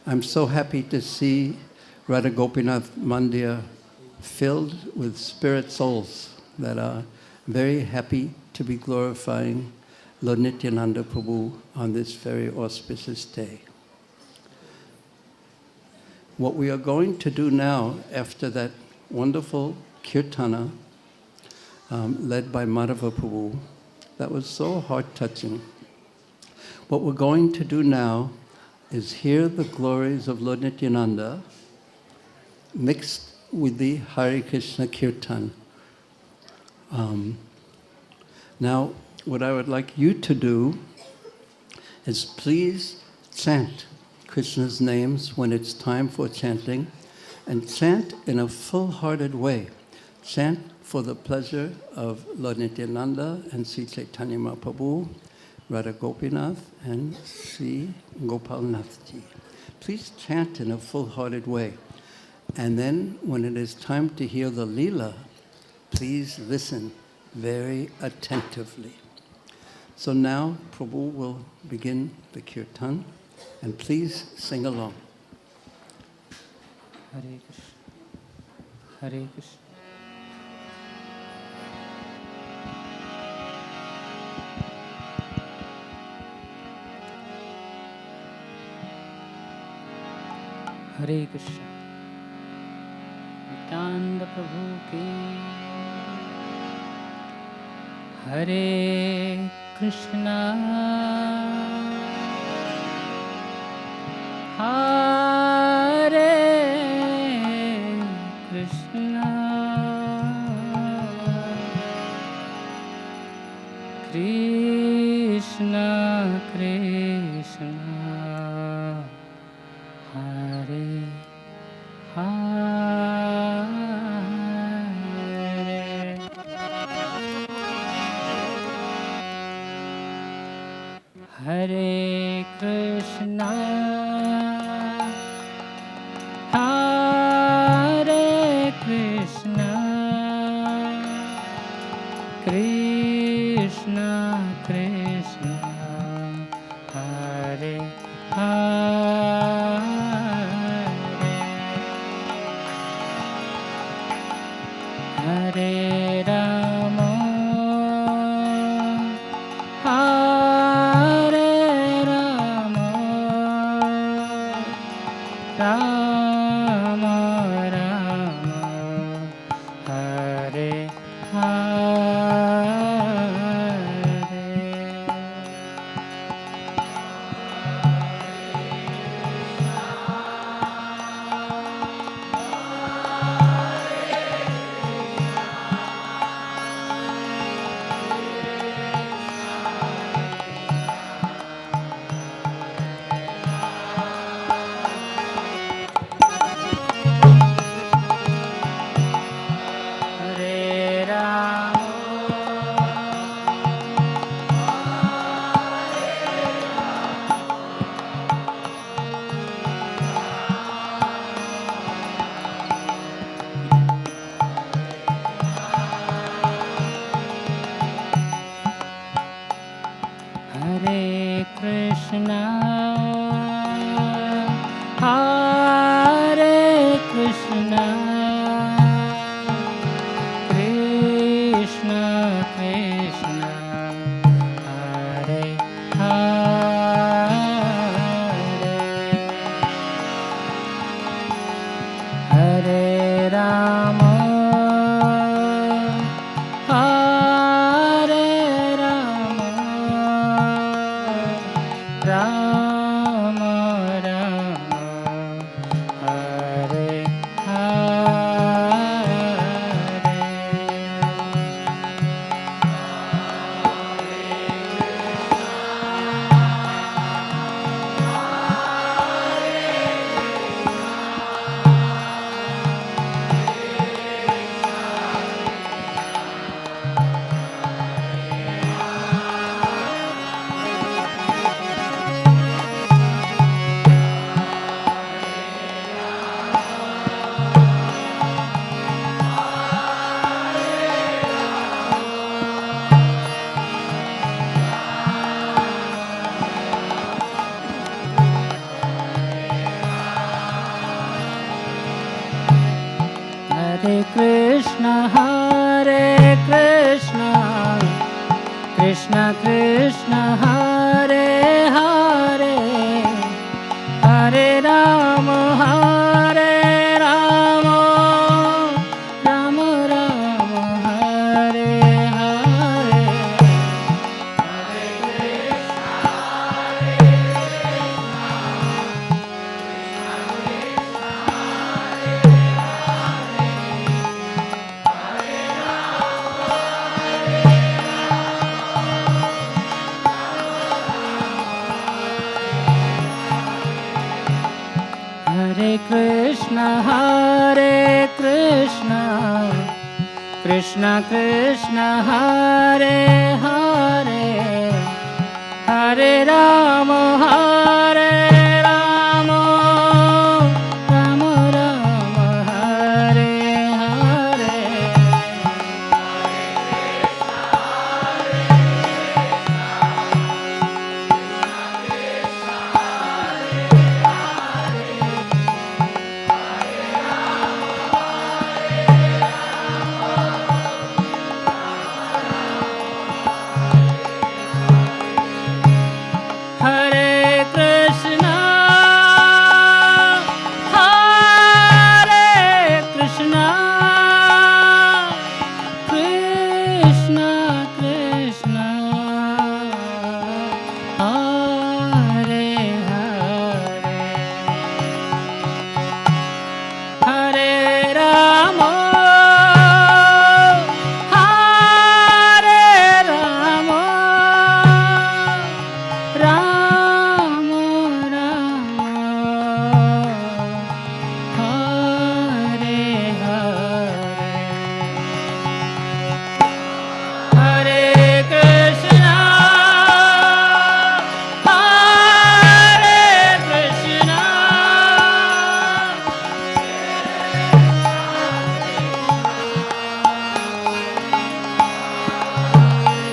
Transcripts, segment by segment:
I'm so happy to see Radha Gopinath Mandir filled with spirit souls that are very happy to be glorifying Lord Nityananda Prabhu on this very auspicious day. What we are going to do now, after that wonderful kirtana led by Madhava Prabhu, that was so heart-touching. What we're going to do now is hear the glories of Lord Nityananda mixed with the Hare Krishna Kirtan. Now, what I would like you to do is please chant Krishna's names when it's time for chanting, and chant in a full-hearted way. Chant for the pleasure of Lord Nityananda and Sri Chaitanya Mahaprabhu, Radha Gopinath, and Sri Gopal Nathji. Please chant in a full-hearted way. And then, when it is time to hear the Leela, please listen very attentively. So now, Prabhu will begin the kirtan, and please sing along. Hare Krishna, Hare Krishna. Hare Krishna, Nityananda Prabhu ki. Hare Krishna, Hare Krishna, Krishna Krishna, Hare Hare Krishna, Hare Krishna, Krishna Krishna, Hare Hare, Hare Rama, Hare Rama, Rama Rama, Hare Hare Rama, Hare Krishna, Hare Krishna, Krishna Krishna, Hare Hare, Hare Rama, Hare Rama, Rama Rama, Hare Hare. Krishna Krishna Hare Hare Hare Rama Rama Rama Hare Hare Hare Krishna Krishna Krishna Hare Hare Hare Rama Rama Rama Hare Hare Hare Krishna, Krishna Krishna, Hare Hare, Hare Rama, Hare Rama. Rama Rama Hare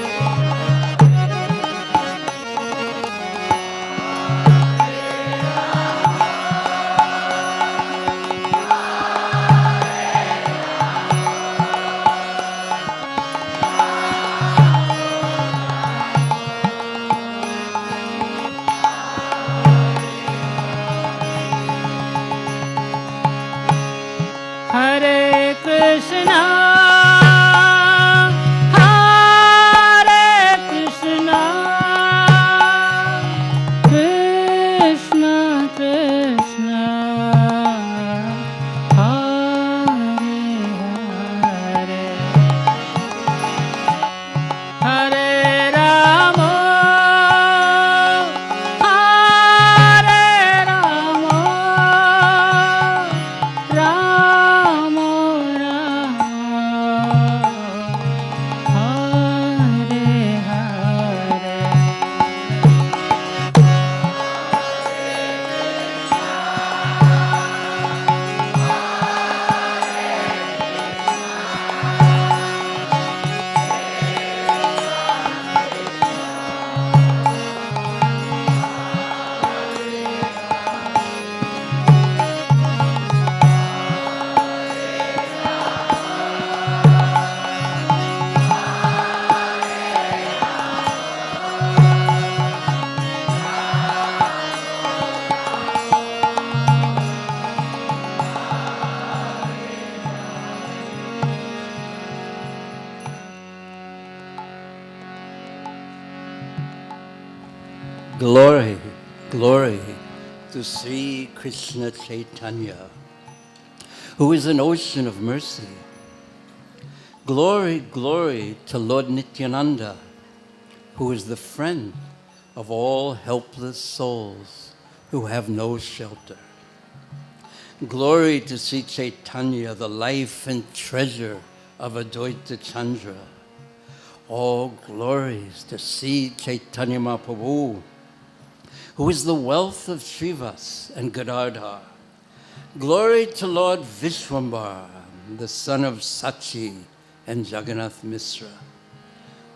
Hare Hare Krishna Hare Krishna, Krishna Krishna, Hare Hare, Hare Rama, Hare Rama, Rama Rama, Hare Hare. Glory, glory to Sri Krishna Chaitanya, who is an ocean of mercy. Glory, glory to Lord Nityananda, who is the friend of all helpless souls who have no shelter. Glory to Sri Chaitanya, the life and treasure of Advaita Chandra. All glories to Sri Chaitanya Mahaprabhu, who is the wealth of Srivas and Gadadhar. Glory to Lord Vishwambar, the son of Sachi and Jagannath Misra.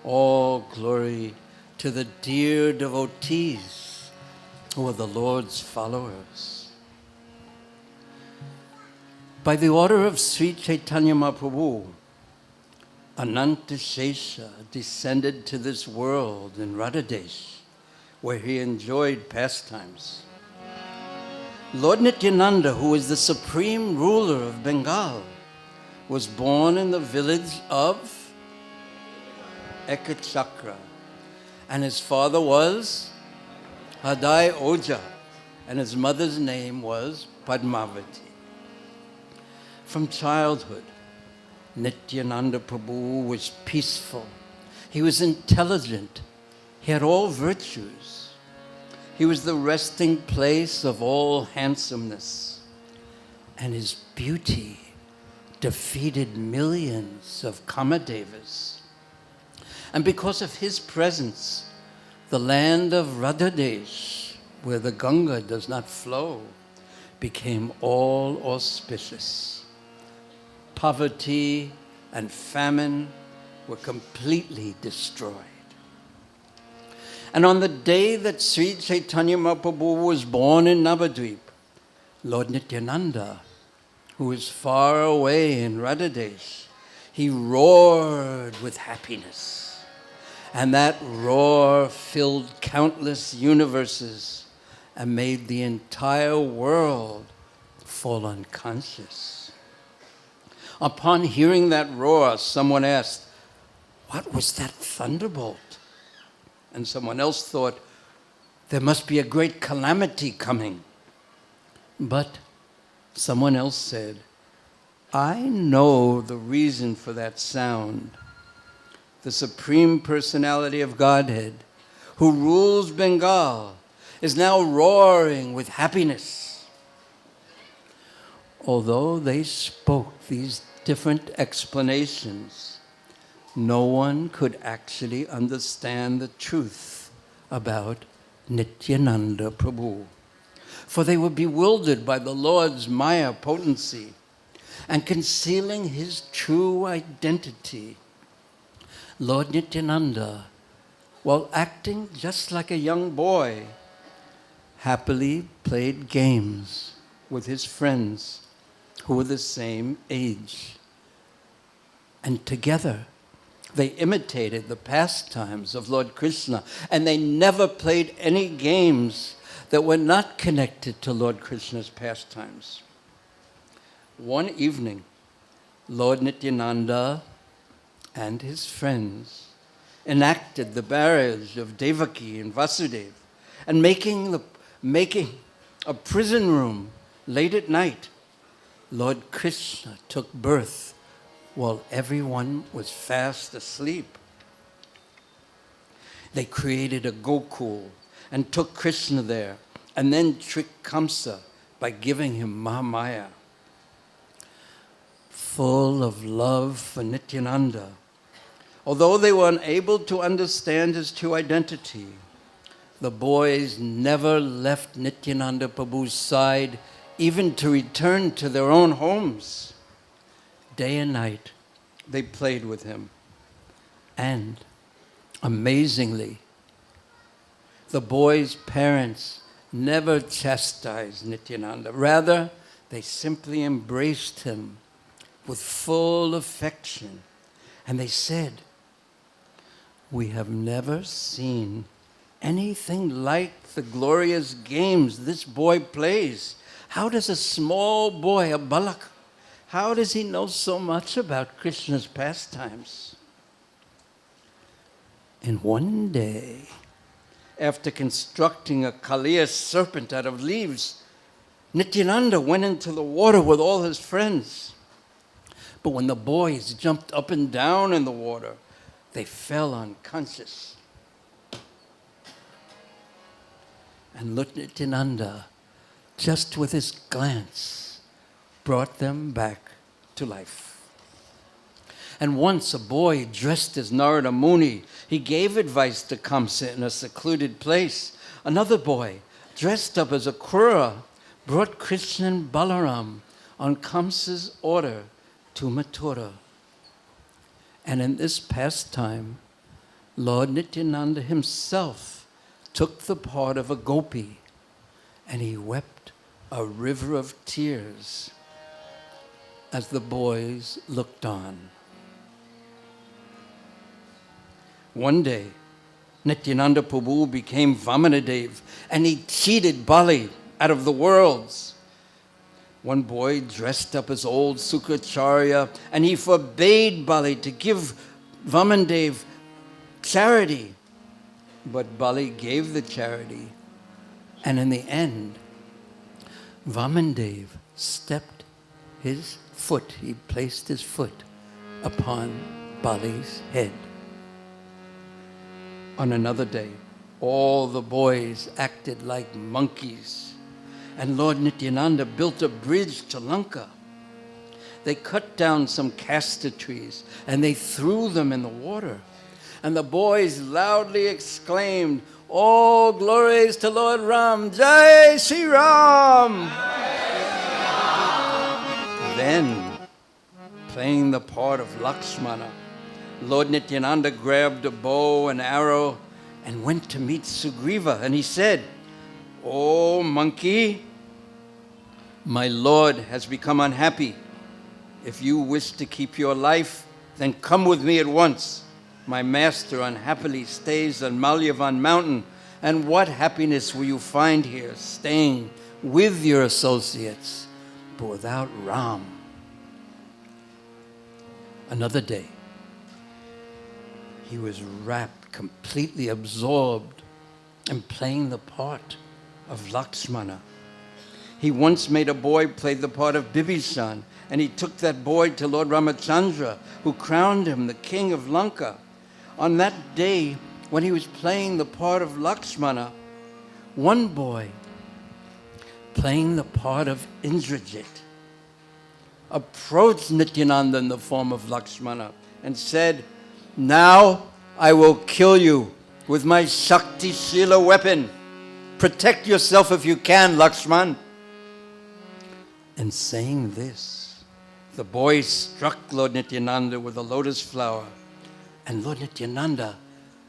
All glory to the dear devotees who are the Lord's followers. By the order of Sri Chaitanya Mahaprabhu, Ananta Shesha descended to this world in Radhadesh, where he enjoyed pastimes. Lord Nityananda, who is the supreme ruler of Bengal, was born in the village of Ekachakra, and his father was Hadai Oja, and his mother's name was Padmavati. From childhood, Nityananda Prabhu was peaceful. He was intelligent. He had all virtues. He was the resting place of all handsomeness. And his beauty defeated millions of Kamadevas. And because of his presence, the land of Radhadesh, where the Ganga does not flow, became all auspicious. Poverty and famine were completely destroyed. And on the day that Sri Chaitanya Mahaprabhu was born in Navadvip, Lord Nityananda, who is far away in Radhadesh, he roared with happiness. And that roar filled countless universes and made the entire world fall unconscious. Upon hearing that roar, someone asked, "What was that thunderbolt?" And someone else thought, there must be a great calamity coming. But someone else said, I know the reason for that sound. The Supreme Personality of Godhead, who rules Bengal, is now roaring with happiness. Although they spoke these different explanations, no one could actually understand the truth about Nityananda Prabhu, for they were bewildered by the Lord's Maya potency and concealing his true identity. Lord Nityananda, while acting just like a young boy, happily played games with his friends who were the same age. And together, they imitated the pastimes of Lord Krishna, and they never played any games that were not connected to Lord Krishna's pastimes. One evening, Lord Nityananda and his friends enacted the marriage of Devaki and Vasudeva, and making a prison room late at night, Lord Krishna took birth while everyone was fast asleep. They created a Gokul and took Krishna there, and then tricked Kamsa by giving him Mahamaya. Full of love for Nityananda, although they were unable to understand his true identity, the boys never left Nityananda Prabhu's side, even to return to their own homes. Day and night, they played with him. And, amazingly, the boys' parents never chastised Nityananda. Rather, they simply embraced him with full affection. And they said, "We have never seen anything like the glorious games this boy plays. How does a small boy, a balak, how does he know so much about Krishna's pastimes?" And one day, after constructing a Kaliya serpent out of leaves, Nityananda went into the water with all his friends. But when the boys jumped up and down in the water, they fell unconscious. And Lord Nityananda, just with his glance, brought them back to life. And once a boy dressed as Narada Muni, he gave advice to Kamsa in a secluded place. Another boy, dressed up as a Krura, brought Krishna and Balaram on Kamsa's order to Mathura. And in this pastime, Lord Nityananda himself took the part of a gopi, and he wept a river of tears. as the boys looked on. One day, Nityananda Prabhu became Vamanadev, and he cheated Bali out of the worlds. One boy dressed up as old Sukracharya, and he forbade Bali to give Vamanadev charity. But Bali gave the charity. And in the end, Vamanadev stepped his foot, he placed his foot upon Bali's head. On another day, all the boys acted like monkeys, and Lord Nityananda built a bridge to Lanka. They cut down some castor trees and they threw them in the water. And the boys loudly exclaimed, "All glories to Lord Ram, Jai Sri Ram!" Then, playing the part of Lakshmana, Lord Nityananda grabbed a bow and arrow and went to meet Sugriva, and he said, "Oh, monkey, my Lord has become unhappy. If you wish to keep your life, then come with me at once. My master unhappily stays on Malyavan mountain, and what happiness will you find here, staying with your associates, but without Ram?" Another day, he was wrapped, completely absorbed in playing the part of Lakshmana. He once made a boy play the part of Bibhishan, and he took that boy to Lord Ramachandra, who crowned him the king of Lanka. On that day, when he was playing the part of Lakshmana, one boy, playing the part of Indrajit, approached Nityananda in the form of Lakshmana and said, "Now I will kill you with my Shakti Shila weapon. Protect yourself if you can, Lakshman." And saying this, the boy struck Lord Nityananda with a lotus flower, and Lord Nityananda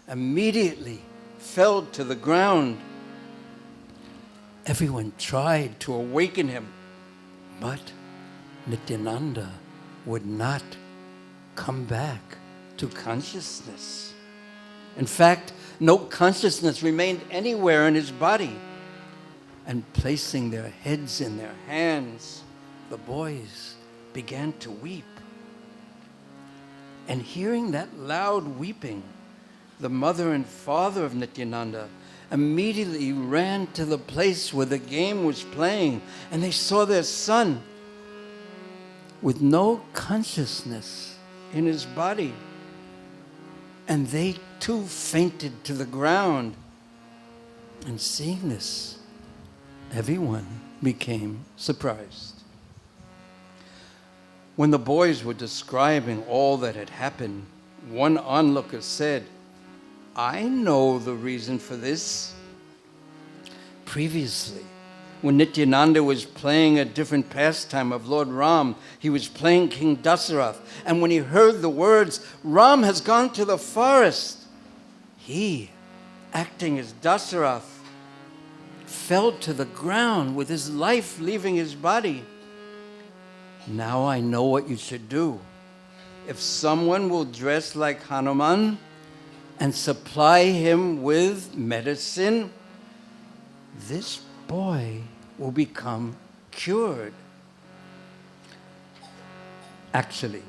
immediately fell to the ground. Everyone tried to awaken him, but Nityananda would not come back to consciousness. In fact, no consciousness remained anywhere in his body. And placing their heads in their hands, the boys began to weep. And hearing that loud weeping, the mother and father of Nityananda immediately ran to the place where the game was playing, and they saw their son with no consciousness in his body. And they too fainted to the ground. And seeing this, everyone became surprised. When the boys were describing all that had happened, one onlooker said, "I know the reason for this. Previously, when Nityananda was playing a different pastime of Lord Ram, he was playing King Dasarath, and when he heard the words, 'Ram has gone to the forest,' he, acting as Dasarath, fell to the ground with his life leaving his body. Now I know what you should do. If someone will dress like Hanuman and supply him with medicine, this boy will become cured." Actually,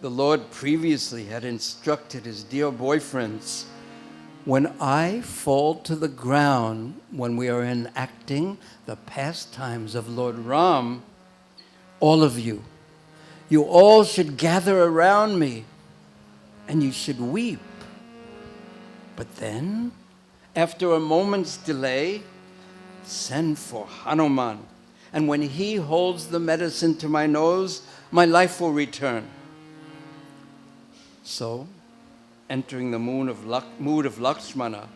the Lord previously had instructed his dear boyfriends, "When I fall to the ground when we are enacting the pastimes of Lord Ram, all of you all should gather around me and you should weep. But then, after a moment's delay, send for Hanuman, and when he holds the medicine to my nose, my life will return." So, entering the mood of Lakshmana,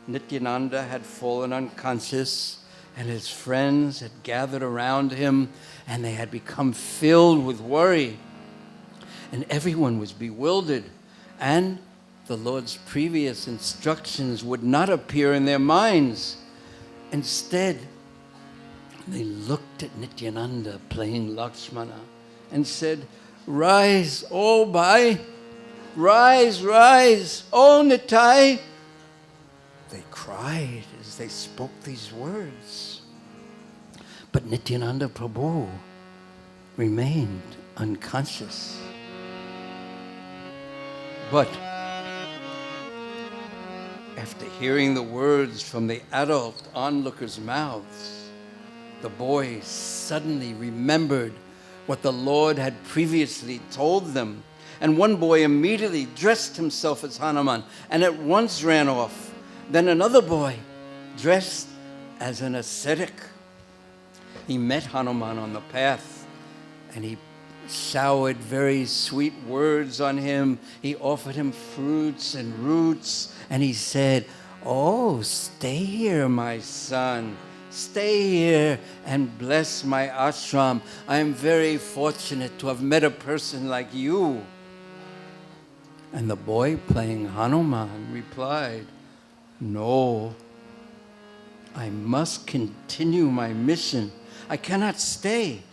Nityananda had fallen unconscious, and his friends had gathered around him, and they had become filled with worry. And everyone was bewildered, and the Lord's previous instructions would not appear in their minds. Instead, they looked at Nityananda playing Lakshmana, and said, "Rise, O Bai! Rise, rise, O Nitai!" They cried as they spoke these words. But Nityananda Prabhu remained unconscious. But after hearing the words from the adult onlookers' mouths, the boy suddenly remembered what the Lord had previously told them. And one boy immediately dressed himself as Hanuman and at once ran off. Then another boy, dressed as an ascetic. He met Hanuman on the path and he showered very sweet words on him. He offered him fruits and roots, and he said, "Oh, stay here, my son. Stay here and bless my ashram. I am very fortunate to have met a person like you." And the boy playing Hanuman replied, "No, I must continue my mission. I cannot stay.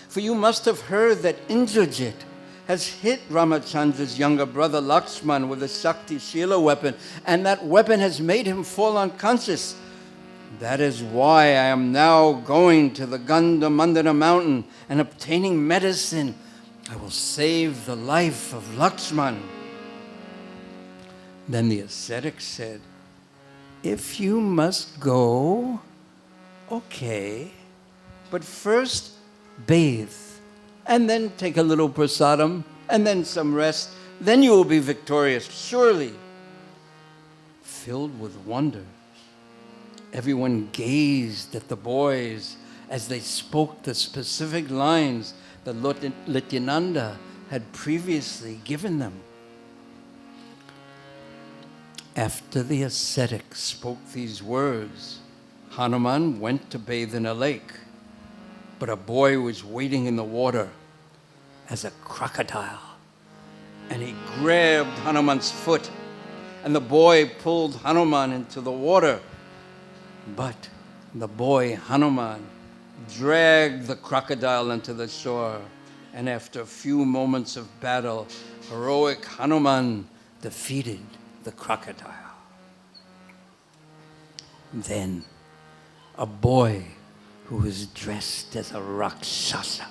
For you must have heard that Indrajit has hit Ramachandra's younger brother Lakshman with a Shakti Shila weapon, and that weapon has made him fall unconscious. That is why I am now going to the Gandhamandana mountain and obtaining medicine. I will save the life of Lakshman." Then the ascetic said, "If you must go, okay, but first bathe, and then take a little prasadam, and then some rest. Then you will be victorious, surely." Filled with wonder, everyone gazed at the boys as they spoke the specific lines that Nityananda had previously given them. After the ascetic spoke these words, Hanuman went to bathe in a lake, but a boy was waiting in the water as a crocodile, and he grabbed Hanuman's foot, and the boy pulled Hanuman into the water. But the boy Hanuman dragged the crocodile into the shore, and after a few moments of battle, heroic Hanuman defeated the crocodile. Then a boy who was dressed as a Rakshasa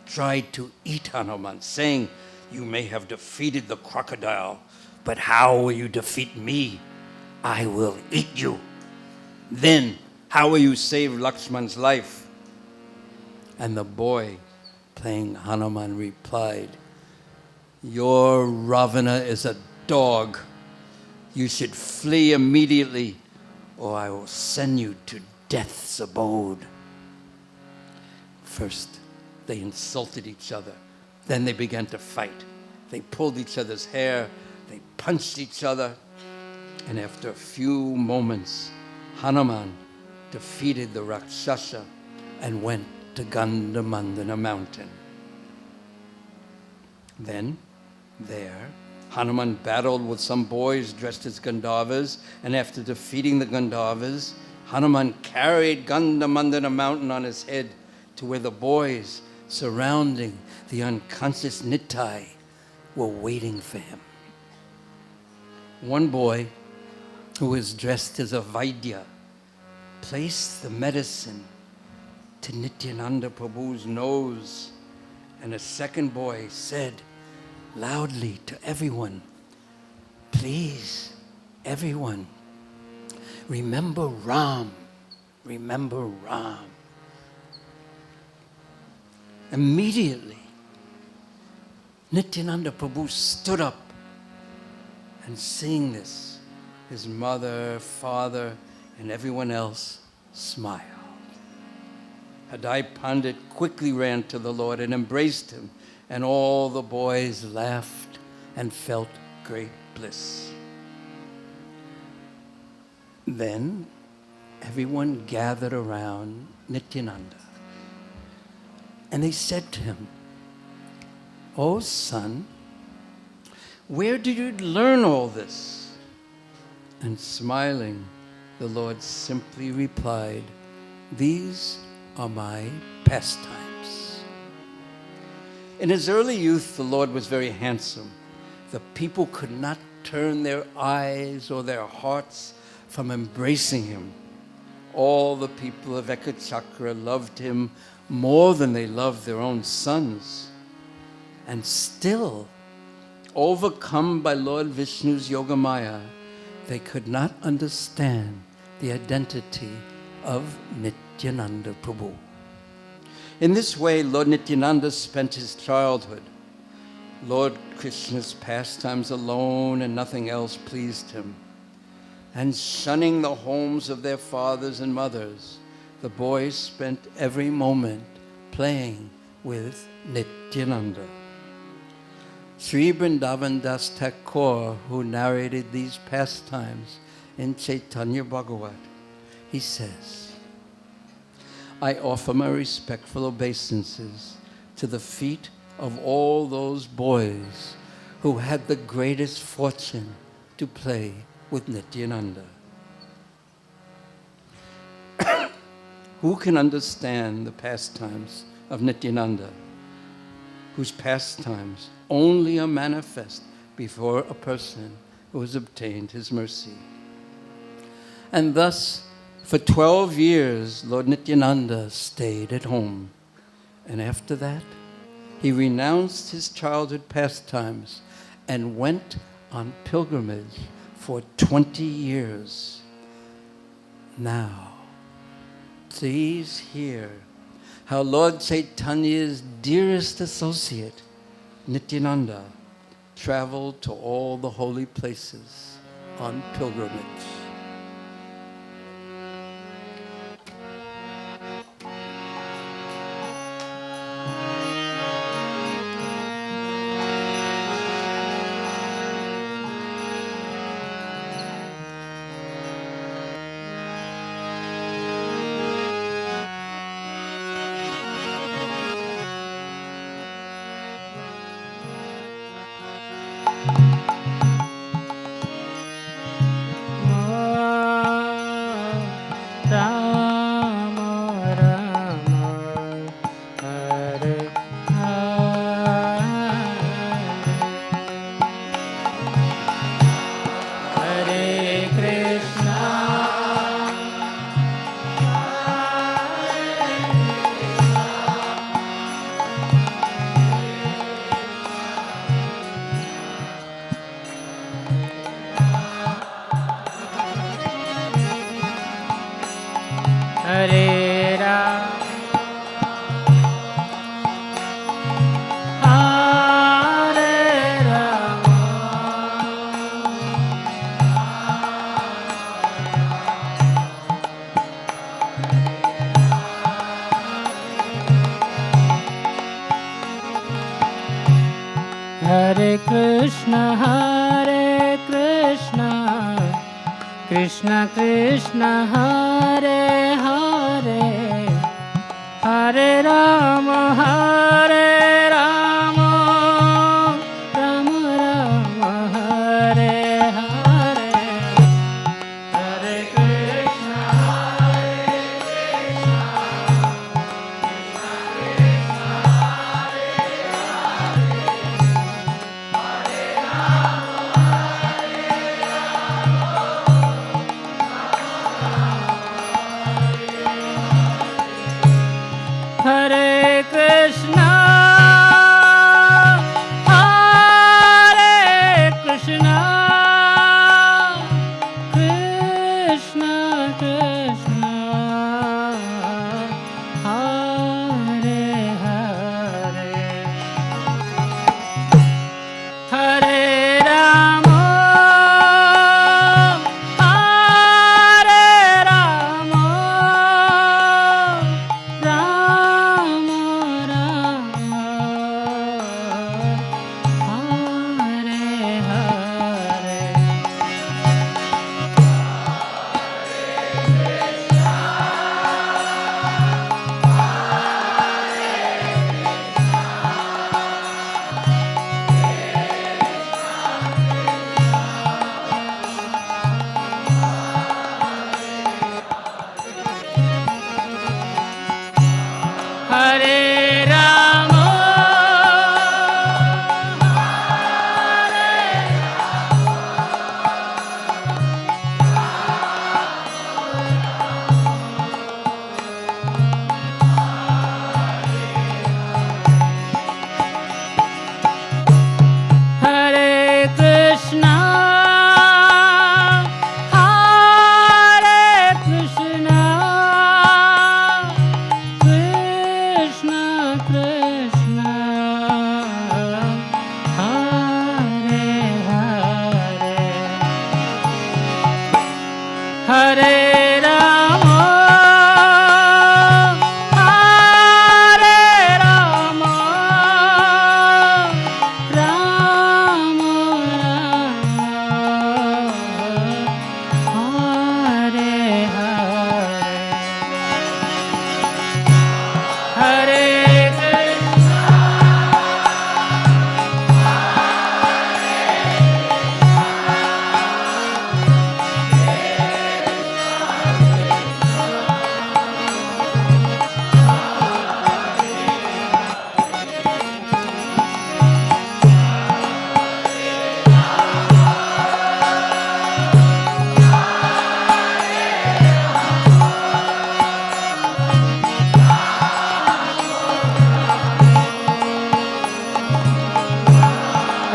tried to eat Hanuman, saying, "You may have defeated the crocodile, but how will you defeat me? I will eat you. Then how will you save Lakshman's life?" And the boy playing Hanuman replied, "Your Ravana is a dog. You should flee immediately, or I will send you to death's abode." First, they insulted each other. Then they began to fight. They pulled each other's hair. They punched each other. And after a few moments, Hanuman defeated the Rakshasa and went to Gandhamandana mountain. Then, there, Hanuman battled with some boys dressed as Gandharvas, and after defeating the Gandharvas, Hanuman carried Gandhamandana mountain on his head to where the boys surrounding the unconscious Nitai were waiting for him. One boy, who was dressed as a Vaidya, placed the medicine to Nityananda Prabhu's nose, and a second boy said loudly to everyone, "Please, everyone, remember Ram, remember Ram." Immediately, Nityananda Prabhu stood up, and seeing this, his mother, father, and everyone else smiled. Hadai Pandit quickly ran to the Lord and embraced him, and all the boys laughed and felt great bliss. Then everyone gathered around Nityananda, and they said to him, "Oh son, where did you learn all this?" And smiling, the Lord simply replied, "These are my pastimes." In his early youth, the Lord was very handsome. The people could not turn their eyes or their hearts from embracing him. All the people of Ekachakra loved him more than they loved their own sons. And still, overcome by Lord Vishnu's Yogamaya, they could not understand the identity of Nityananda Prabhu. In this way, Lord Nityananda spent his childhood. Lord Krishna's pastimes alone and nothing else pleased him. And shunning the homes of their fathers and mothers, the boys spent every moment playing with Nityananda. Sri Vrindavan Das Thakur, who narrated these pastimes in Chaitanya Bhagavat, he says, I offer my respectful obeisances to the feet of all those boys who had the greatest fortune to play with Nityananda. Who can understand the pastimes of Nityananda, whose pastimes only are manifest before a person who has obtained his mercy? And thus, for 12 years, Lord Nityananda stayed at home. And after that, he renounced his childhood pastimes and went on pilgrimage for 20 years. Now, please hear how Lord Chaitanya's dearest associate, Nityananda, traveled to all the holy places on pilgrimage. Hare Ram, Hare Ram, Hare Krishna, Hare Krishna, Krishna Krishna, Hare Hare, Hare Rama, Hare Rama, Rama Rama, Hare Hare, Hare Krishna, Hare Krishna, Hare Krishna,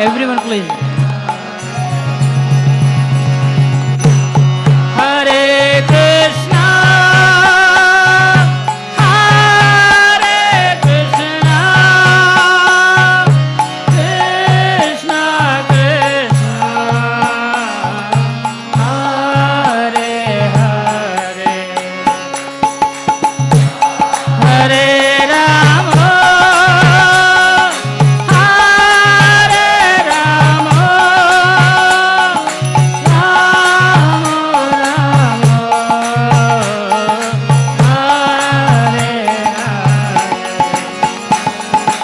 Everyone please. Hare Krishna, Hare Krishna, Krishna Krishna, Hare Hare, Hare Rama, Hare Rama,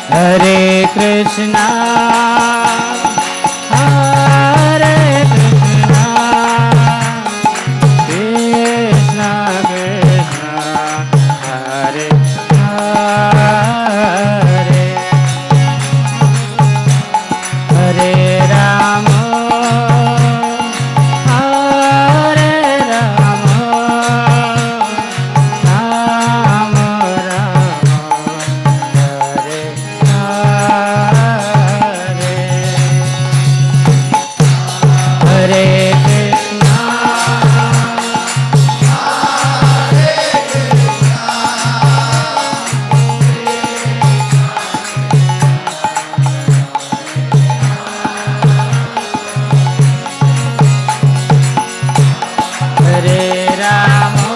Hare Krishna, Hare Krishna, Krishna Krishna, Hare Hare, Hare Rama, Hare Rama, Rama Rama, Hare Hare Krishna, Hare Rama.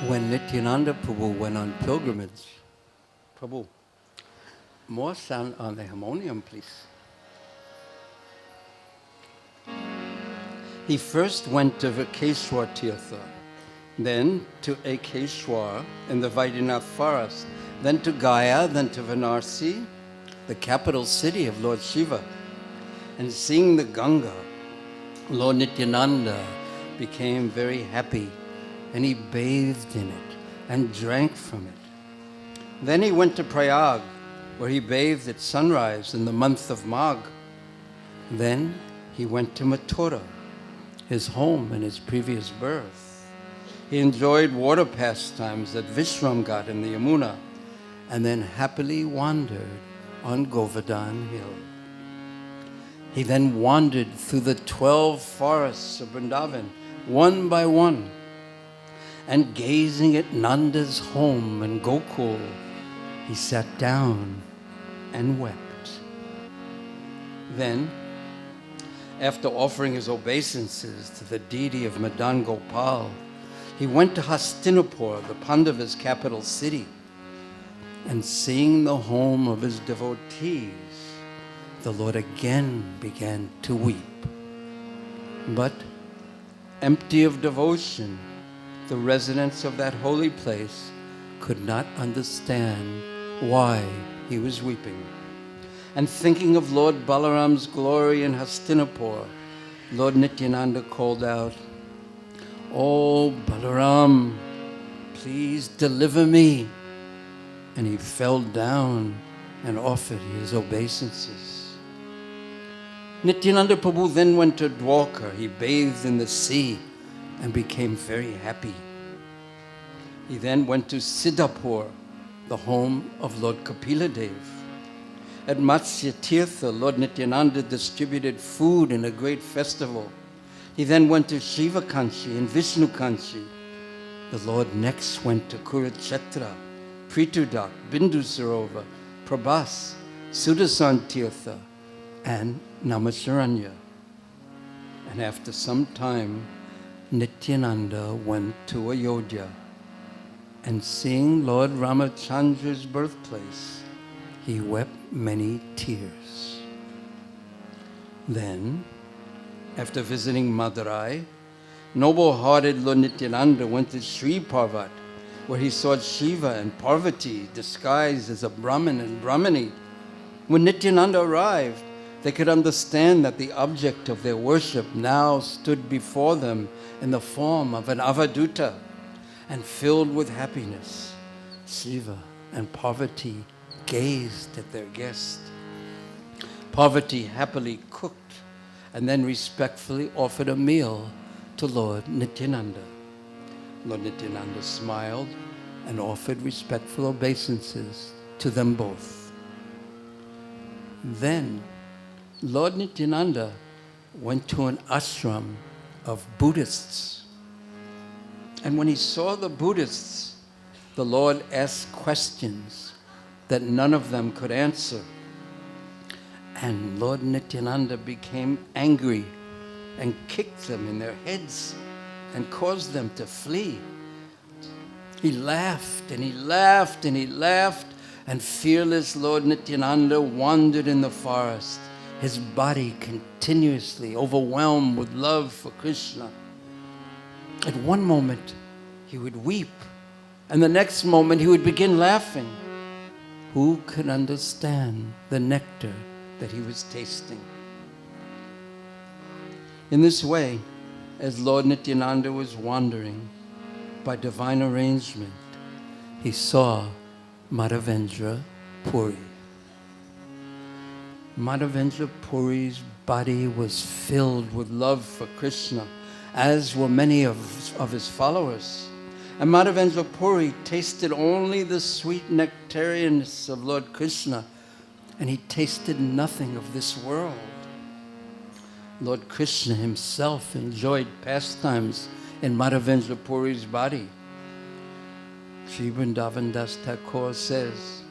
When Nityananda Prabhu went on pilgrimage, Prabhu, more sound on the harmonium, please. He first went to Vikeshwar Tirtha, then to Ekeshwar in the Vaidinath forest, then to Gaya, then to Varanasi, the capital city of Lord Shiva. And seeing the Ganga, Lord Nityananda became very happy, and he bathed in it and drank from it. Then he went to Prayag, where he bathed at sunrise in the month of Magh. Then he went to Mathura, his home in his previous birth. He enjoyed water pastimes at Vishramghat in the Yamuna, and then happily wandered on Govardhan Hill. He then wandered through the 12 forests of Vrindavan, one by one, and gazing at Nanda's home in Gokul, he sat down and wept. Then, after offering his obeisances to the deity of Madan Gopal, he went to Hastinapur, the Pandavas' capital city, and seeing the home of his devotees, the Lord again began to weep. But, empty of devotion, the residents of that holy place could not understand why he was weeping. And thinking of Lord Balaram's glory in Hastinapur, Lord Nityananda called out, "Oh Balaram, please deliver me." And he fell down and offered his obeisances. Nityananda Prabhu then went to Dwarka. He bathed in the sea and became very happy. He then went to Siddhapur, the home of Lord Kapila Dev. At Matsya Tirtha, Lord Nityananda distributed food in a great festival. He then went to Shiva Kanchi and Vishnu Kanchi. The Lord next went to Kurukshetra, Pritudak, Bindu Sarova, Prabhas, Sudasan Tirtha, and Namasaranya. And after some time, Nityananda went to Ayodhya, and seeing Lord Ramachandra's birthplace, he wept many tears. Then, after visiting Madurai, noble-hearted Lord Nityananda went to Sri Parvat, where he saw Shiva and Parvati disguised as a Brahmin and Brahmani. When Nityananda arrived, they could understand that the object of their worship now stood before them in the form of an avaduta, and filled with happiness, Shiva and Parvati gazed at their guest. Parvati happily cooked and then respectfully offered a meal to Lord Nityananda. Lord Nityananda smiled and offered respectful obeisances to them both. Then Lord Nityananda went to an ashram of Buddhists. And when he saw the Buddhists, the Lord asked questions that none of them could answer. And Lord Nityananda became angry and kicked them in their heads and caused them to flee. He laughed and he laughed and he laughed, and fearless Lord Nityananda wandered in the forest, his body continuously overwhelmed with love for Krishna. At one moment, he would weep, and the next moment he would begin laughing. Who could understand the nectar that he was tasting? In this way, as Lord Nityananda was wandering, by divine arrangement, he saw Madhavendra Puri. Madhavendra Puri's body was filled with love for Krishna, as were many of his followers. And Madhavendra Puri tasted only the sweet nectariness of Lord Krishna, and he tasted nothing of this world. Lord Krishna himself enjoyed pastimes in Madhavendra Puri's body. Sri Vrindavan Das Thakur says,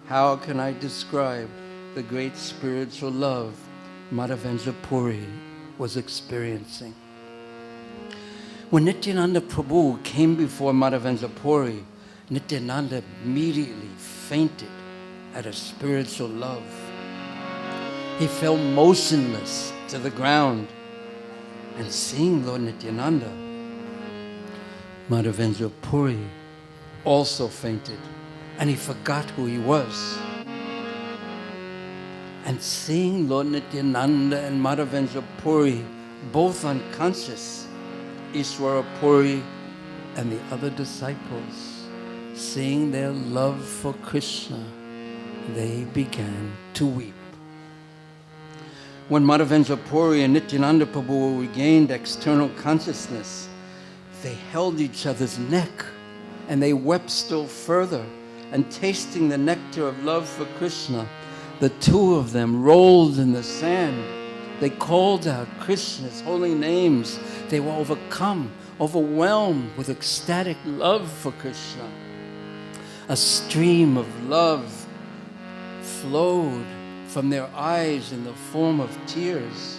how can I describe the great spiritual love Madhavendra Puri was experiencing? When Nityananda Prabhu came before Madhavendra Puri, Nityananda immediately fainted at a spiritual love. He fell motionless to the ground, and seeing Lord Nityananda, Madhavendra Puri also fainted, and he forgot who he was. And seeing Lord Nityananda and Madhavendra Puri both unconscious, Ishwara Puri and the other disciples, seeing their love for Krishna, they began to weep. When Madhavendra Puri and Nityananda Prabhu regained external consciousness, they held each other's neck and they wept still further. And tasting the nectar of love for Krishna, the two of them rolled in the sand. They called out Krishna's holy names. They were overcome, overwhelmed with ecstatic love for Krishna. A stream of love flowed from their eyes in the form of tears,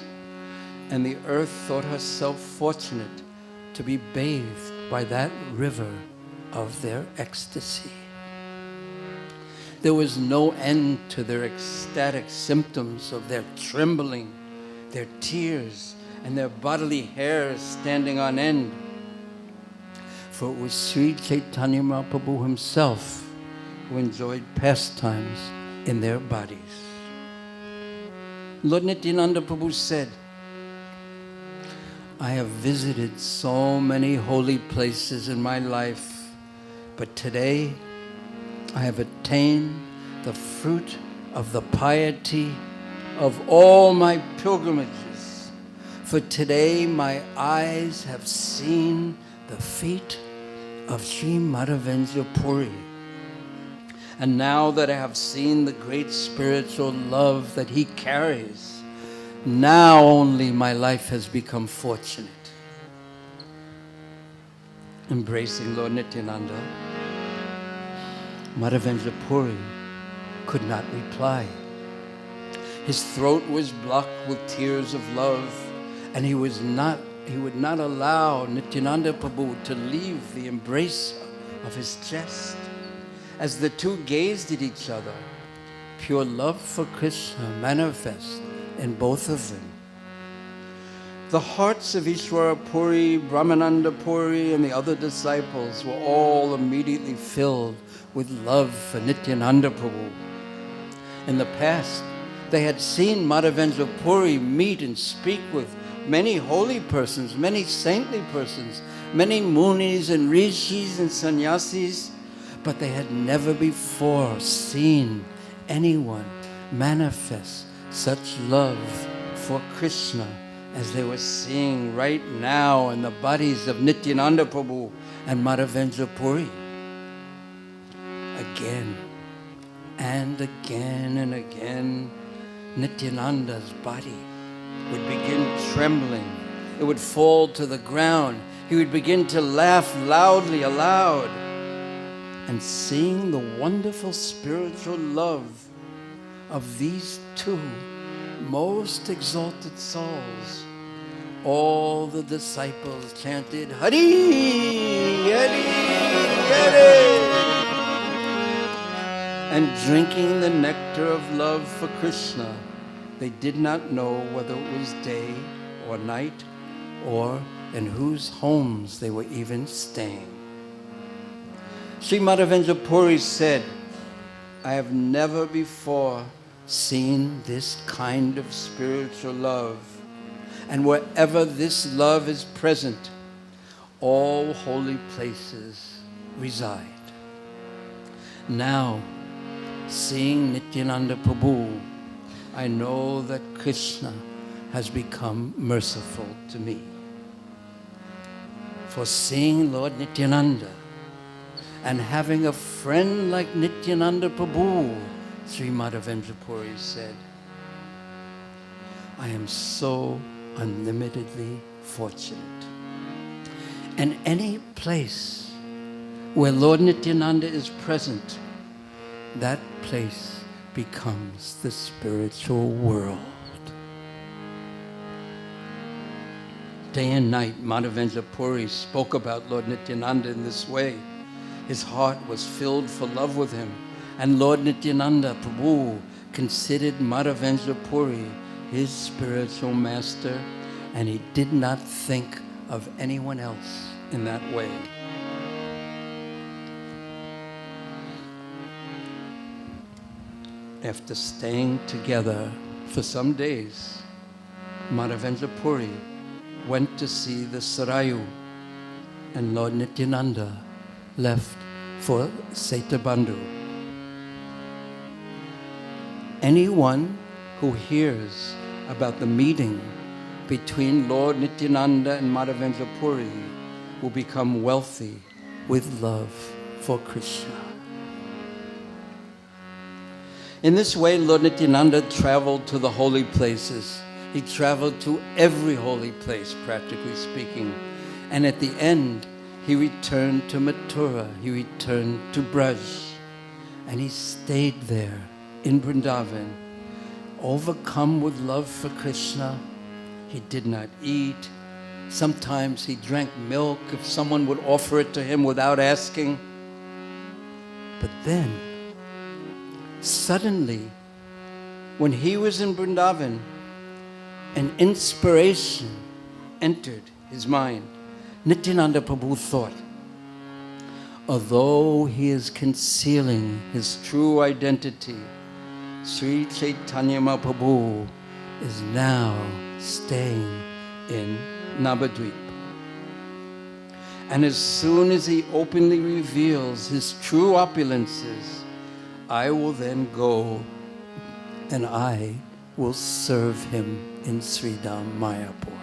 and the earth thought herself fortunate to be bathed by that river of their ecstasy. There was no end to their ecstatic symptoms of their trembling, their tears, and their bodily hairs standing on end. For it was Sri Chaitanya Mahaprabhu himself who enjoyed pastimes in their bodies. Lord Nityananda Prabhu said, I have visited so many holy places in my life, but today I have attained the fruit of the piety of all my pilgrimages. For today my eyes have seen the feet of Sri Madhavendra Puri. And now that I have seen the great spiritual love that he carries, now only my life has become fortunate. Embracing Lord Nityananda, Madhavendra Puri could not reply. His throat was blocked with tears of love, and he would not allow Nityananda Prabhu to leave the embrace of his chest. As the two gazed at each other, pure love for Krishna manifest in both of them. The hearts of Ishwara Puri, Brahmananda Puri, and the other disciples were all immediately filled with love for Nityananda Prabhu. In the past, they had seen Madhavendra Puri meet and speak with many holy persons, many saintly persons, many munis and rishis and sannyasis, but they had never before seen anyone manifest such love for Krishna, as they were seeing right now in the bodies of Nityananda Prabhu and Madhavendra Puri. Again and again and again, Nityananda's body would begin trembling. It would fall to the ground. He would begin to laugh loudly aloud. And seeing the wonderful spiritual love of these two most exalted souls, all the disciples chanted, Hari, Hari, Hari, and drinking the nectar of love for Krishna. They did not know whether it was day or night or in whose homes they were even staying. Sri Madhavendra Puri said, I have never before seen this kind of spiritual love. And wherever this love is present, all holy places reside. Now, seeing Nityananda Prabhu, I know that Krishna has become merciful to me. For seeing Lord Nityananda and having a friend like Nityananda Prabhu, Sri Madhavendra Puri said, I am so unlimitedly fortunate. And any place where Lord Nityananda is present, that place becomes the spiritual world. Day and night, Madhavendra Puri spoke about Lord Nityananda in this way. His heart was filled for love with him. And Lord Nityananda Prabhu considered Madhavendra Puri his spiritual master, and he did not think of anyone else in that way. After staying together for some days, Madhavendra Puri went to see the Sarayu, and Lord Nityananda left for Setabandhu. Anyone who hears about the meeting between Lord Nityananda and Madhavendra Puri will become wealthy with love for Krishna. In this way, Lord Nityananda traveled to the holy places. He traveled to every holy place, practically speaking. And at the end, he returned to Mathura. He returned to Braj. And he stayed there in Vrindavan, overcome with love for Krishna. He did not eat. Sometimes he drank milk if someone would offer it to him without asking. But then, suddenly, when he was in Vrindavan, an inspiration entered his mind. Nityananda Prabhu thought, although he is concealing his true identity, Sri Chaitanya Mahaprabhu is now staying in Navadvip. And as soon as he openly reveals his true opulences, I will then go and I will serve him in Sridham Mayapur.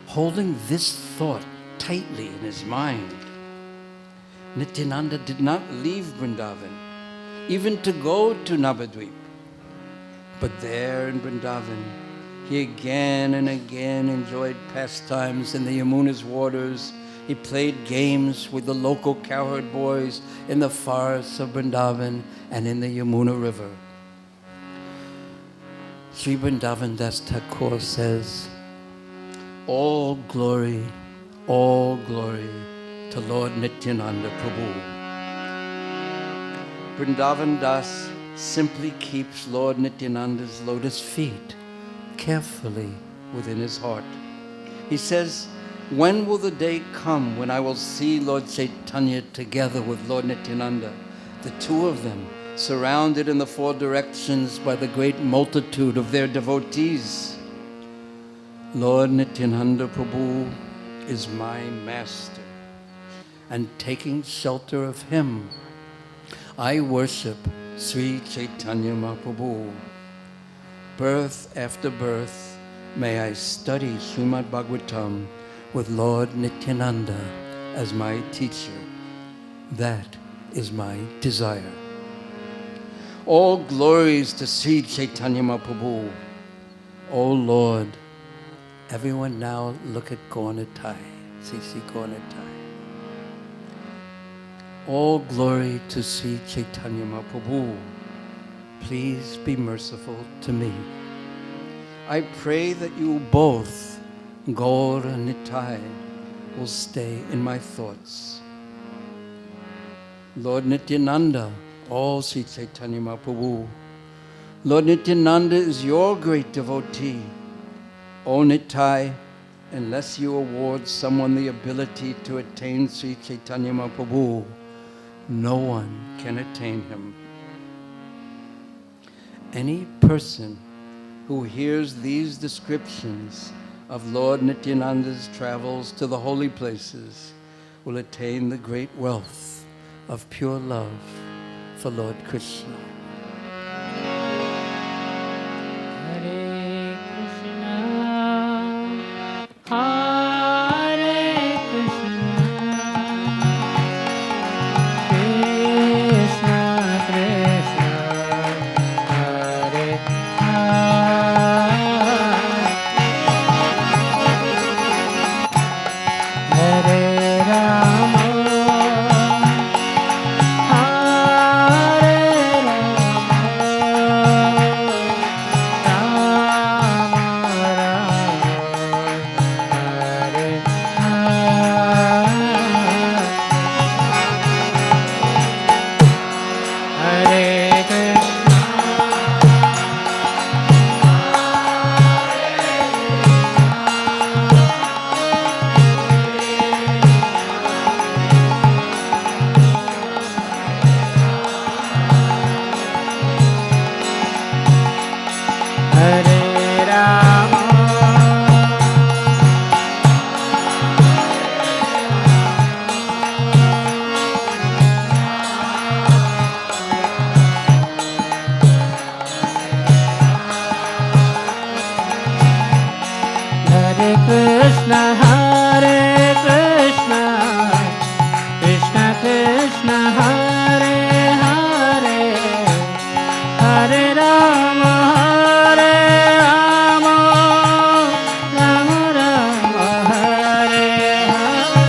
Holding this thought tightly in his mind, Nityananda did not leave Vrindavan, even to go to Navadvip. But there in Vrindavan, he again and again enjoyed pastimes in the Yamuna's waters. He played games with the local cowherd boys in the forests of Vrindavan and in the Yamuna River. Sri Vrindavan Das Thakur says, all glory to Lord Nityananda Prabhu. Vrindavan Das simply keeps Lord Nityananda's lotus feet carefully within his heart. He says, when will the day come when I will see Lord Chaitanya together with Lord Nityananda, the two of them surrounded in the four directions by the great multitude of their devotees? Lord Nityananda Prabhu is my master, and taking shelter of him, I worship Sri Chaitanya Mahaprabhu. birth after birth, may I study Srimad Bhagavatam with Lord Nityananda as my teacher. That is my desire. All glories to Sri Chaitanya Mahaprabhu. O Lord, everyone now look at Gauratai, Sri Gauratai. All glory to Sri Chaitanya Mahaprabhu. Please be merciful to me. I pray that you both, Gaur and Nitai, will stay in my thoughts. Lord Nityananda, all Sri Chaitanya Mahaprabhu. Lord Nityananda is your great devotee. O Nitai, unless you award someone the ability to attain Sri Chaitanya Mahaprabhu, no one can attain him. Any person who hears these descriptions of Lord Nityananda's travels to the holy places will attain the great wealth of pure love for Lord Krishna. Hare Krishna, Hare Krishna, Krishna Krishna, Hare Hare, Hare Rama, Krishna Krishna, Hare Hare, Hare Rama, Hare Rama, Rama Rama, Hare Hare.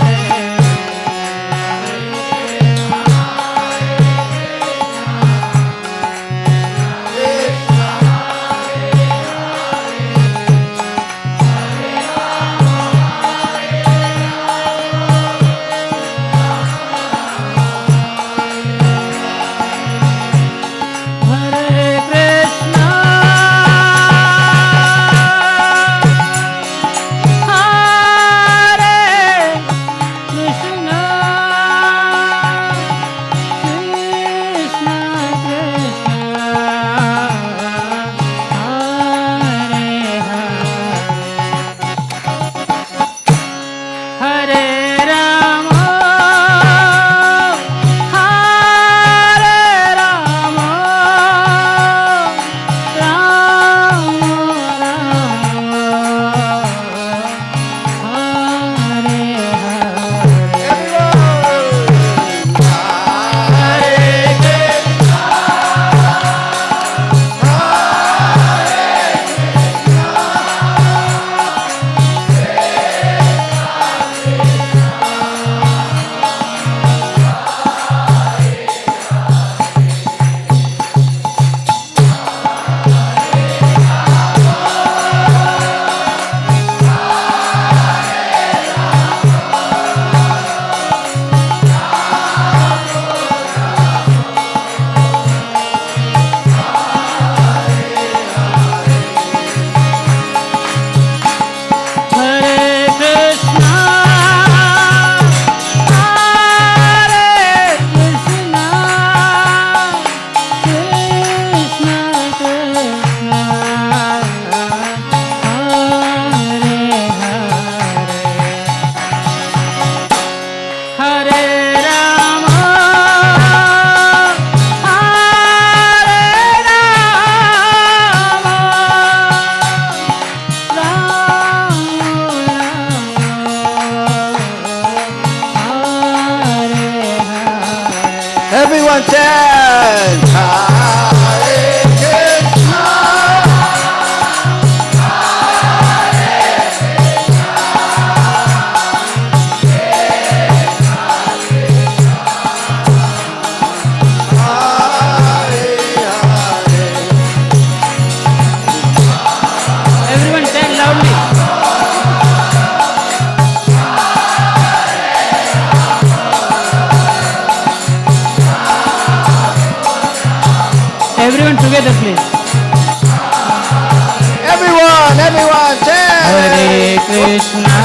Hare Krishna,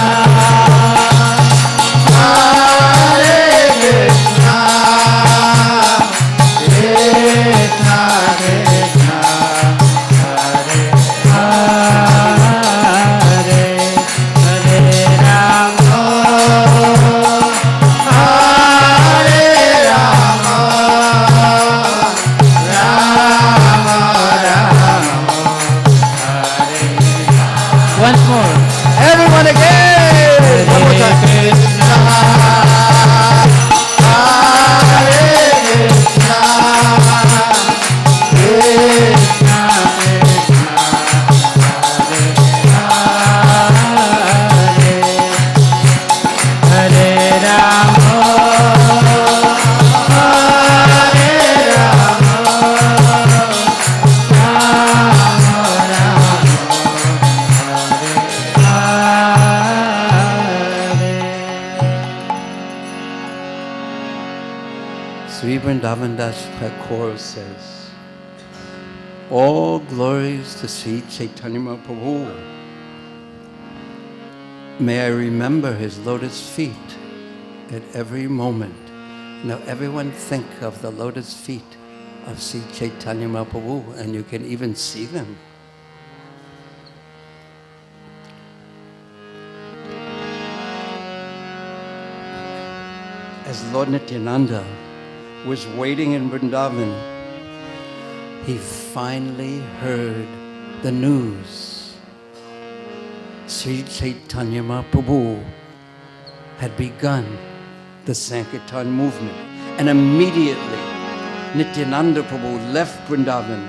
Hare Krishna, Krishna Krishna, Hare Hare, Hare Rama, Hare Rama, Rama Rama, Hare. Once more. Everyone again! One more time. Krishna, Hare Krishna, Krishna Krishna, Hare Hare, Hare Rama, Hare Rama, Rama Rama, Sri Vrindavan Das Thakur says, all glories to Sri Chaitanya Mahaprabhu. May I remember his lotus feet at every moment. Now everyone think of the lotus feet of Sri Chaitanya Mahaprabhu, and you can even see them. As Lord Nityananda was waiting in Vrindavan, he finally heard the news. Sri Chaitanya Mahaprabhu had begun the Sankirtan movement. And immediately, Nityananda Prabhu left Vrindavan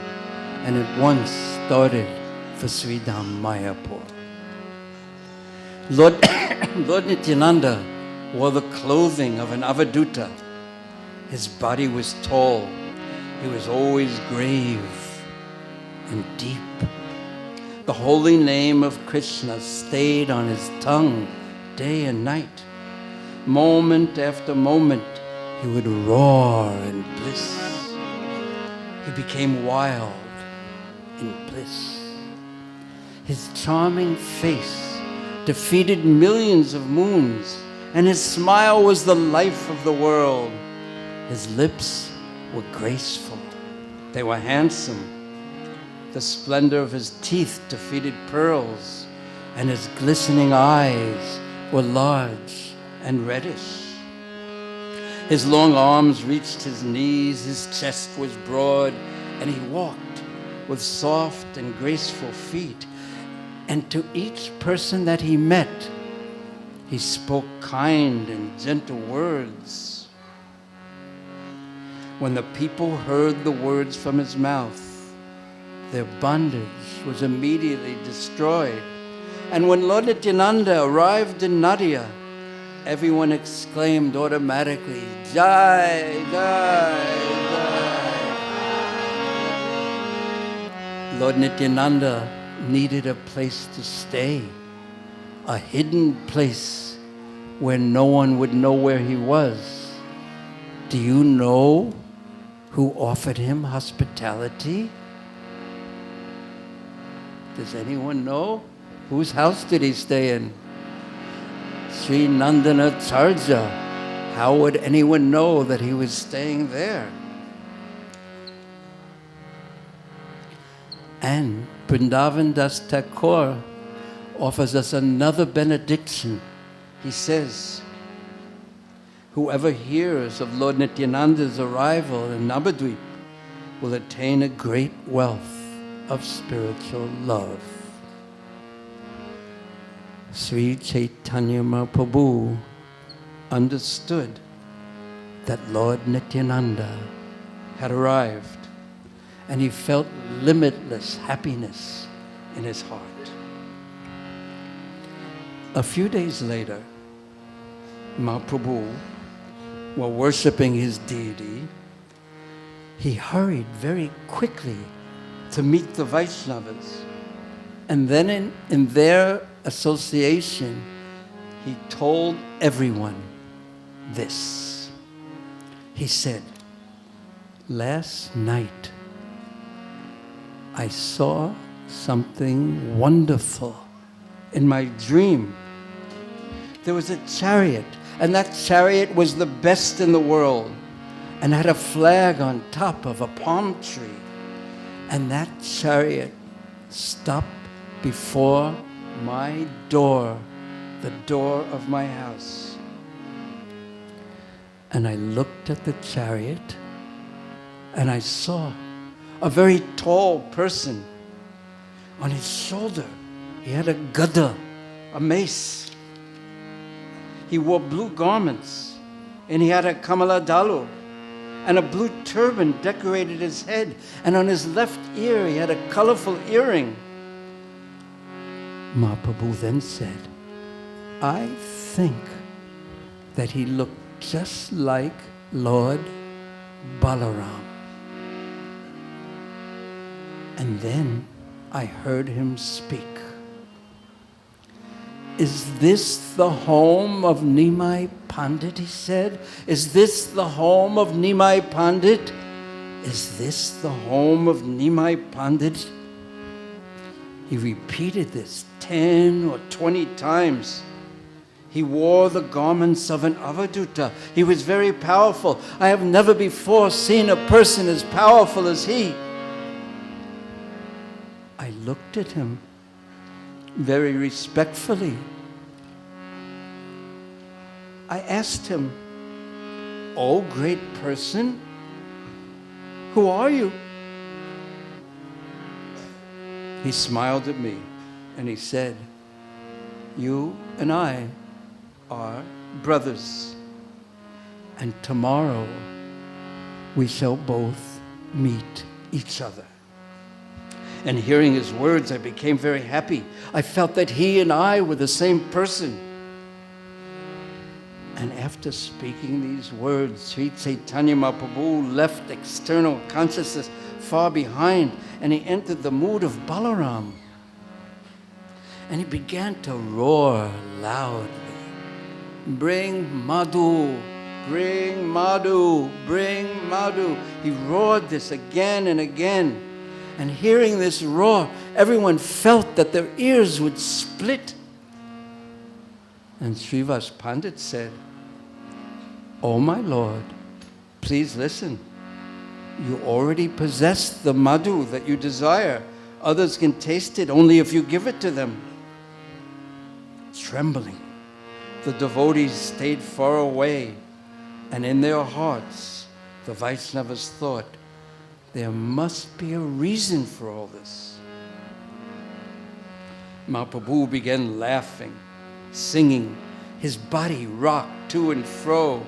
and at once started for Sri Dham Mayapur. Lord Nityananda wore the clothing of an avaduta. His body was tall. He was always grave and deep. The holy name of Krishna stayed on his tongue day and night. Moment after moment, he would roar in bliss. He became wild in bliss. His charming face defeated millions of moons, and his smile was the life of the world. His lips were graceful. They were handsome. The splendor of his teeth defeated pearls, and his glistening eyes were large and reddish. His long arms reached his knees, his chest was broad, and he walked with soft and graceful feet. And to each person that he met, he spoke kind and gentle words. When the people heard the words from his mouth, their bondage was immediately destroyed. And when Lord Nityananda arrived in Nadia, everyone exclaimed automatically, Jai, Jai, Jai. Lord Nityananda needed a place to stay, a hidden place where no one would know where he was. Do you know who offered him hospitality? Does anyone know? Whose house did he stay in? Sri Nandanacharya. How would anyone know that he was staying there? And Vrindavan Das Thakur offers us another benediction. He says, whoever hears of Lord Nityananda's arrival in Navadvip will attain a great wealth of spiritual love. Sri Chaitanya Mahaprabhu understood that Lord Nityananda had arrived, and he felt limitless happiness in his heart. A few days later, Mahaprabhu, while worshipping his deity, he hurried very quickly to meet the Vaishnavas. And then in their association, he told everyone this. He said, last night I saw something wonderful in my dream, there was a chariot, and that chariot was the best in the world and had a flag on top of a palm tree. And that chariot stopped before my door, the door of my house. And I looked at the chariot, and I saw a very tall person. On his shoulder, he had a gada, a mace. He wore blue garments, and he had a kamala dalu, and a blue turban decorated his head, and on his left ear he had a colorful earring. Mahaprabhu then said, I think that he looked just like Lord Balaram. And then I heard him speak. Is this the home of Nimai Pandit, he said? Is this the home of Nimai Pandit? Is this the home of Nimai Pandit? He repeated this 10 or 20 times. He wore the garments of an avaduta. He was very powerful. I have never before seen a person as powerful as he. I looked at him very respectfully. I asked him, "Oh, great person, who are you?" He smiled at me and he said, "You and I are brothers, and tomorrow we shall both meet each other." And hearing his words, I became very happy. I felt that he and I were the same person. And after speaking these words, Sri Chaitanya Mahaprabhu left external consciousness far behind, and he entered the mood of Balaram. And he began to roar loudly, "Bring Madhu, bring Madhu, bring Madhu." He roared this again and again. And hearing this roar, everyone felt that their ears would split. And Srivas Pandit said, "Oh my Lord, please listen. You already possess the madhu that you desire. Others can taste it only if you give it to them." Trembling, the devotees stayed far away, and in their hearts, the Vaishnavas thought, there must be a reason for all this. Mahaprabhu began laughing, singing. His body rocked to and fro.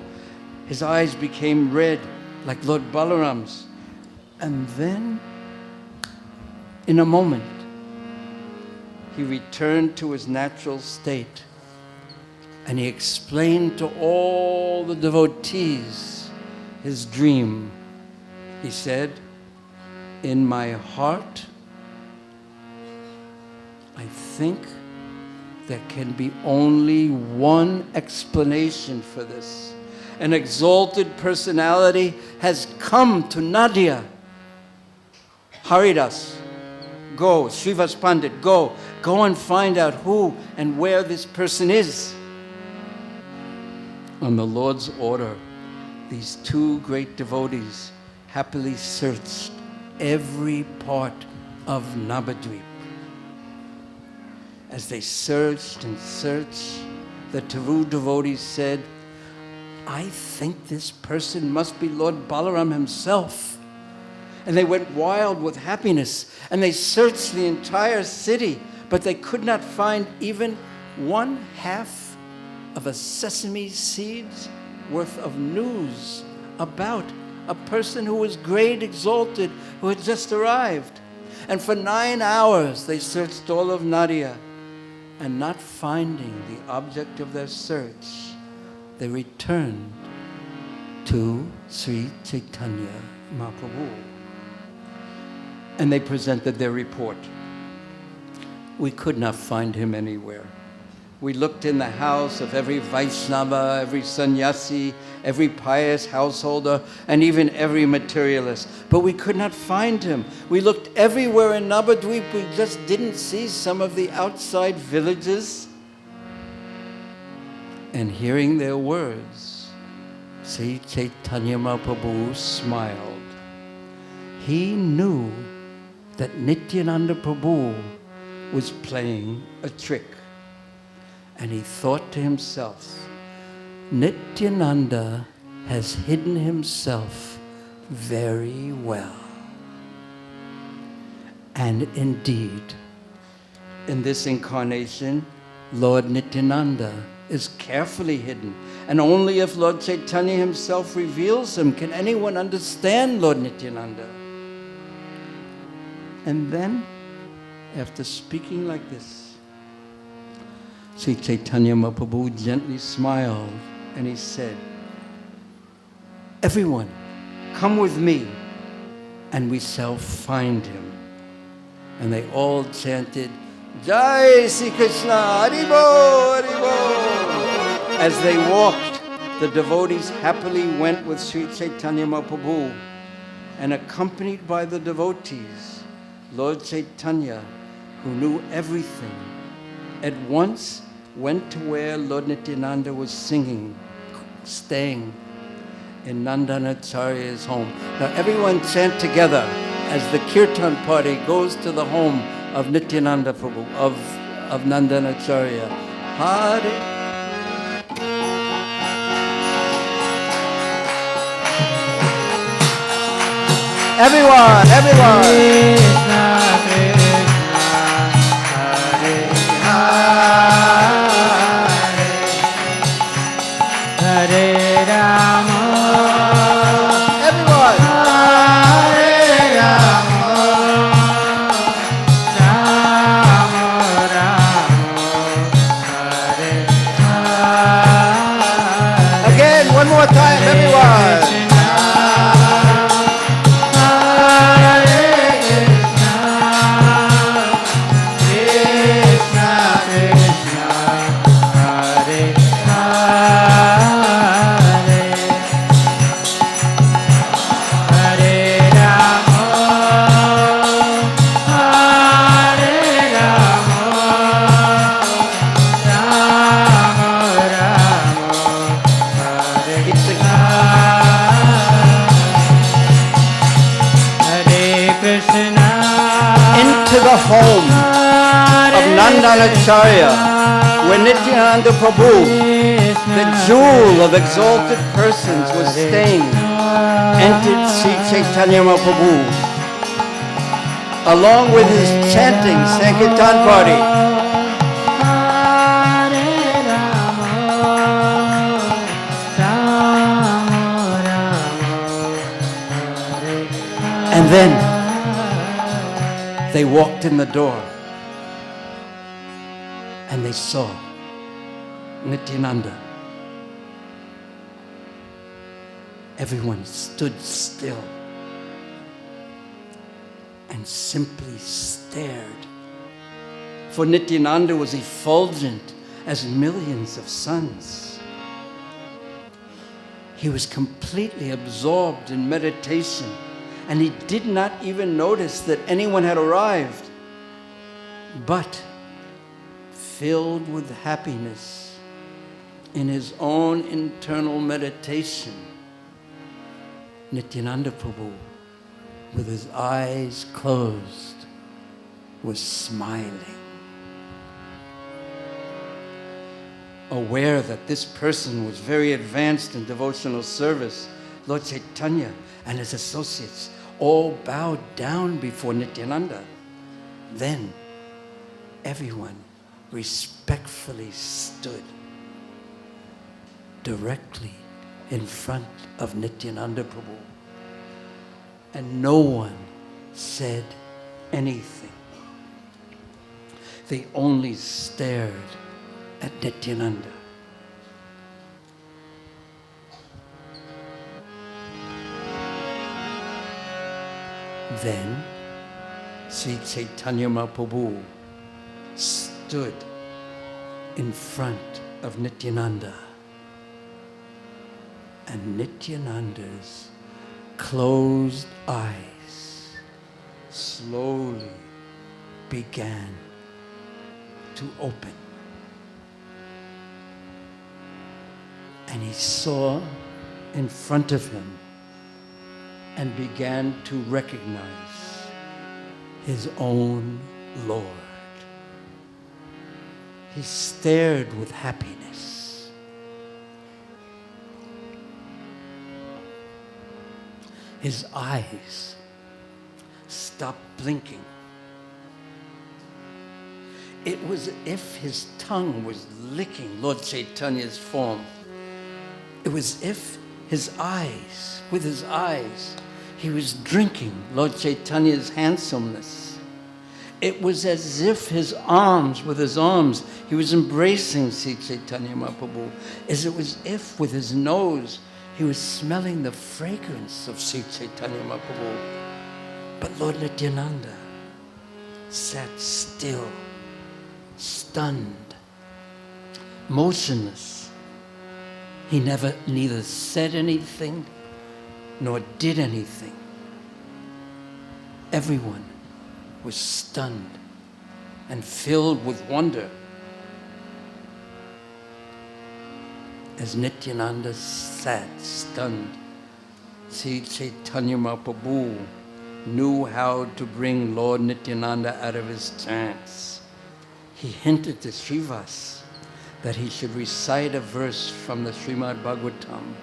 His eyes became red like Lord Balaram's. And then, in a moment, he returned to his natural state. And he explained to all the devotees his dream. He said, "In my heart, I think there can be only one explanation for this. An exalted personality has come to Nadia. Haridas, go, Srivas Pandit, go and find out who and where this person is." On the Lord's order, these two great devotees happily searched every part of Navadvip. As they searched and searched, the two devotees said, "I think this person must be Lord Balaram himself." And they went wild with happiness, and they searched the entire city, but they could not find even 1/2 of a sesame seed's worth of news about a person who was great, exalted, who had just arrived. And for 9 hours they searched all of Nadia, and not finding the object of their search, they returned to Sri Chaitanya Mahaprabhu. And they presented their report. "We could not find him anywhere. We looked in the house of every Vaishnava, every sannyasi, every pious householder, and even every materialist. But we could not find him. We looked everywhere in Navadvip. We just didn't see some of the outside villages. And hearing their words, Sri Chaitanya Mahaprabhu smiled. He knew that Nityananda Prabhu was playing a trick. And he thought to himself, Nityananda has hidden himself very well. And indeed, in this incarnation, Lord Nityananda is carefully hidden. And only if Lord Chaitanya himself reveals him can anyone understand Lord Nityananda. And then, after speaking like this, Sri Chaitanya Mahaprabhu gently smiled and he said, everyone, come with me and we shall find him. And they all chanted, Jai Sri Krishna, Haribo, Haribo. As they walked, the devotees happily went with Sri Chaitanya Mahaprabhu, and accompanied by the devotees, Lord Chaitanya, who knew everything, at once went to where Lord Nityananda was staying in Nandanacharya's home. Now everyone chant together as the Kirtan party goes to the home of Nityananda Prabhu, of Nandanacharya. Hare. Everyone. Krishna, Krishna, Hare Hare, Hare Rama, Everyone. Hare Rama, Rama Rama, Hare Hare. Again, one more time, everyone. Home of Nandanacharya, where Nityananda Prabhu, the jewel of exalted persons, was staying, entered Sri Chaitanya Mahaprabhu, along with his chanting Sankirtan party. And then they walked in the door and they saw Nityananda. Everyone stood still and simply stared. For Nityananda was effulgent as millions of suns. He was completely absorbed in meditation, and he did not even notice that anyone had arrived. But filled with happiness in his own internal meditation, Nityananda Prabhu, with his eyes closed, was smiling, aware that this person was very advanced in devotional service. Lord Chaitanya and his associates all bowed down before Nityananda. Then everyone respectfully stood directly in front of Nityananda Prabhu, and no one said anything. They only stared at Nityananda. Then Sri Chaitanya Mahaprabhu stood in front of Nityananda. And Nityananda's closed eyes slowly began to open. And he saw in front of him and began to recognize his own Lord. He stared with happiness. His eyes stopped blinking. It was as if his tongue was licking Lord Chaitanya's form. It was as if his eyes, with his eyes, he was drinking Lord Chaitanya's handsomeness. It was as if his arms, with his arms, he was embracing Sri Chaitanya Mahaprabhu. As it was if with his nose, he was smelling the fragrance of Sri Chaitanya Mahaprabhu. But Lord Nityananda sat still, stunned, motionless. He neither said anything nor did anything. Everyone was stunned and filled with wonder as Nityananda sat stunned. Sri Chaitanya Mahaprabhu knew how to bring Lord Nityananda out of his trance. He hinted to Srivas that he should recite a verse from the Srimad Bhagavatam.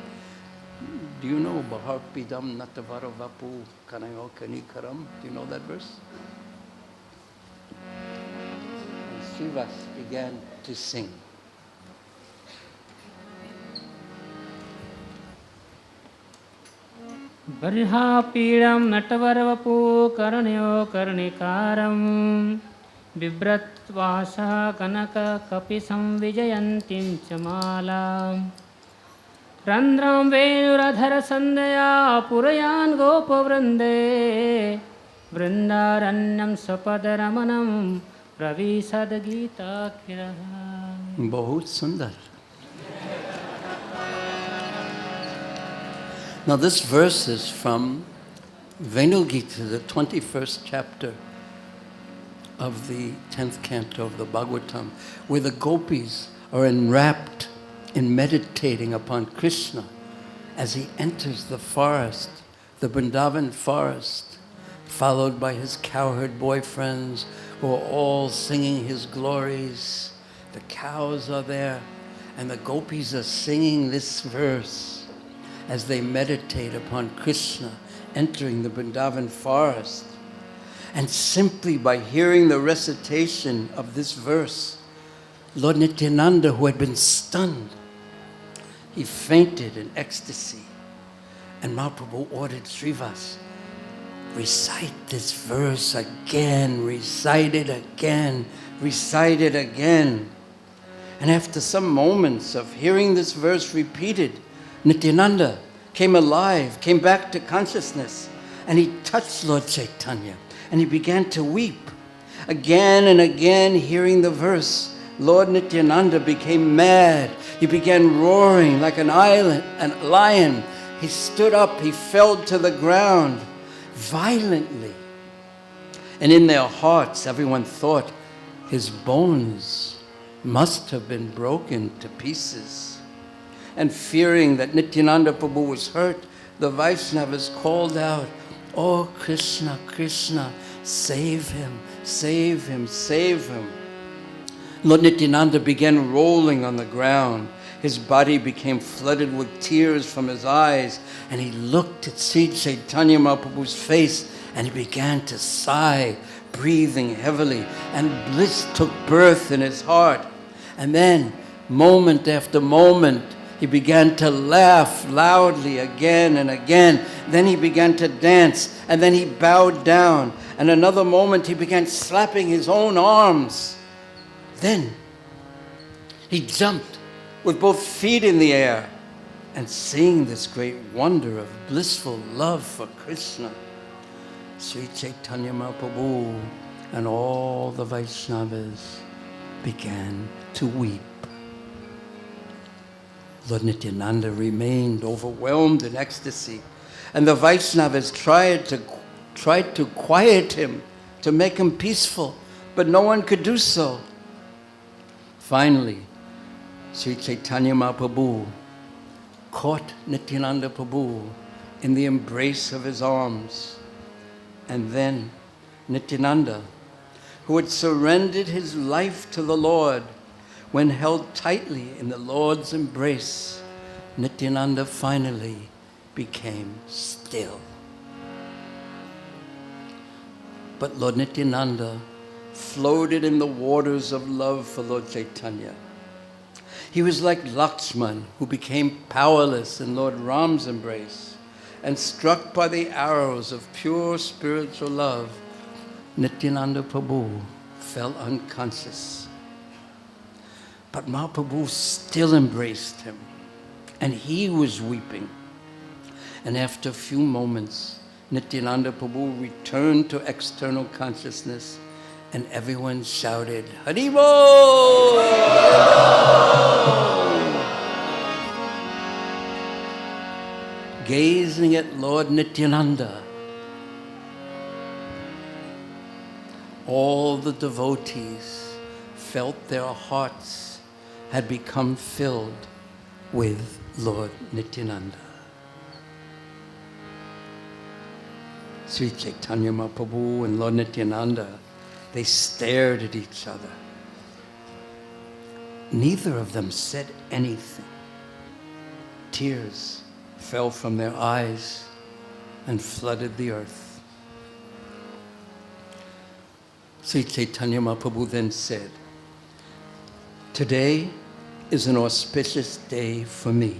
Do you know Bhaharpidam Natavaravapu Kanayo Kanikaram? Do you know that verse? And Srivas began to sing. Barhapidam Natavaravapu Karanayo Karnikaram Vibratvasa Kanaka Kapisam Vijayantim Chamala Randram Venuradhara Sandaya Purayan Gopavrande Vrindaranyam Sapadaramanam Ravisad Gita Kiraha. Bahut sundar. Now this verse is from Venu Gita, the 21st chapter of the 10th canto of the Bhagavatam, where the gopis are enwrapped in meditating upon Krishna as he enters the forest, the Vrindavan forest, followed by his cowherd boyfriends who are all singing his glories. The cows are there, and the gopis are singing this verse as they meditate upon Krishna entering the Vrindavan forest. And simply by hearing the recitation of this verse, Lord Nityananda, who had been stunned, he fainted in ecstasy. And Mahaprabhu ordered Srivas, recite this verse again, recite it again, recite it again. And after some moments of hearing this verse repeated, Nityananda came alive, came back to consciousness, and he touched Lord Chaitanya, and he began to weep. Again and again, hearing the verse, Lord Nityananda became mad. He began roaring like an lion. He stood up, he fell to the ground violently. And in their hearts, everyone thought his bones must have been broken to pieces. And fearing that Nityananda Prabhu was hurt, the Vaishnavas called out, "Oh Krishna, Krishna, save him, save him, save him." Lord Nityananda began rolling on the ground. His body became flooded with tears from his eyes, and he looked at Sri Chaitanya Mahaprabhu's face, and he began to sigh, breathing heavily, and bliss took birth in his heart. And then, moment after moment, he began to laugh loudly again and again. Then he began to dance, and then he bowed down. And another moment he began slapping his own arms. Then he jumped with both feet in the air and seeing this great wonder of blissful love for Krishna. Sri Chaitanya Mahaprabhu and all the Vaishnavas began to weep. Lord Nityananda remained overwhelmed in ecstasy, and the Vaishnavas tried to quiet him, to make him peaceful, but no one could do so. Finally, Sri Chaitanya Mahaprabhu caught Nityananda Prabhu in the embrace of his arms. And then Nityananda, who had surrendered his life to the Lord, when held tightly in the Lord's embrace, Nityananda finally became still. But Lord Nityananda floated in the waters of love for Lord Chaitanya. He was like Lakshman, who became powerless in Lord Ram's embrace, and struck by the arrows of pure spiritual love, Nityananda Prabhu fell unconscious. But Mahaprabhu still embraced him, and he was weeping. And after a few moments, Nityananda Prabhu returned to external consciousness, and everyone shouted, Hari Bol! Gazing at Lord Nityananda, all the devotees felt their hearts had become filled with Lord Nityananda. Sri Chaitanya Mahaprabhu and Lord Nityananda, they stared at each other. Neither of them said anything. Tears fell from their eyes and flooded the earth. Sri Chaitanya Mahaprabhu then said, "Today is an auspicious day for me.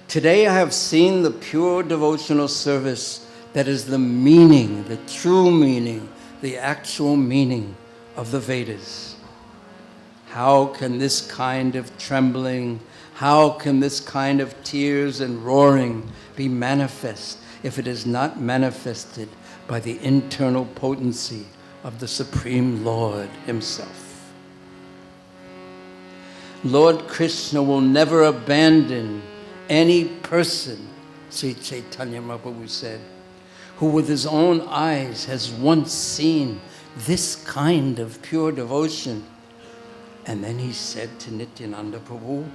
Today I have seen the pure devotional service that is the meaning, the true meaning, the actual meaning of the Vedas. How can this kind of trembling, how can this kind of tears and roaring be manifest if it is not manifested by the internal potency of the Supreme Lord Himself? Lord Krishna will never abandon any person," Sri Chaitanya Mahaprabhu said, "who with his own eyes has once seen this kind of pure devotion." And then he said to Nityananda Prabhu,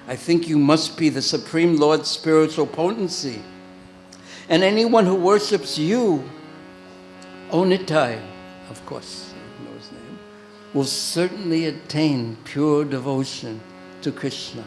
"I think you must be the Supreme Lord's spiritual potency. And anyone who worships you, O Nitai," of course, I know his name, "will certainly attain pure devotion to Krishna.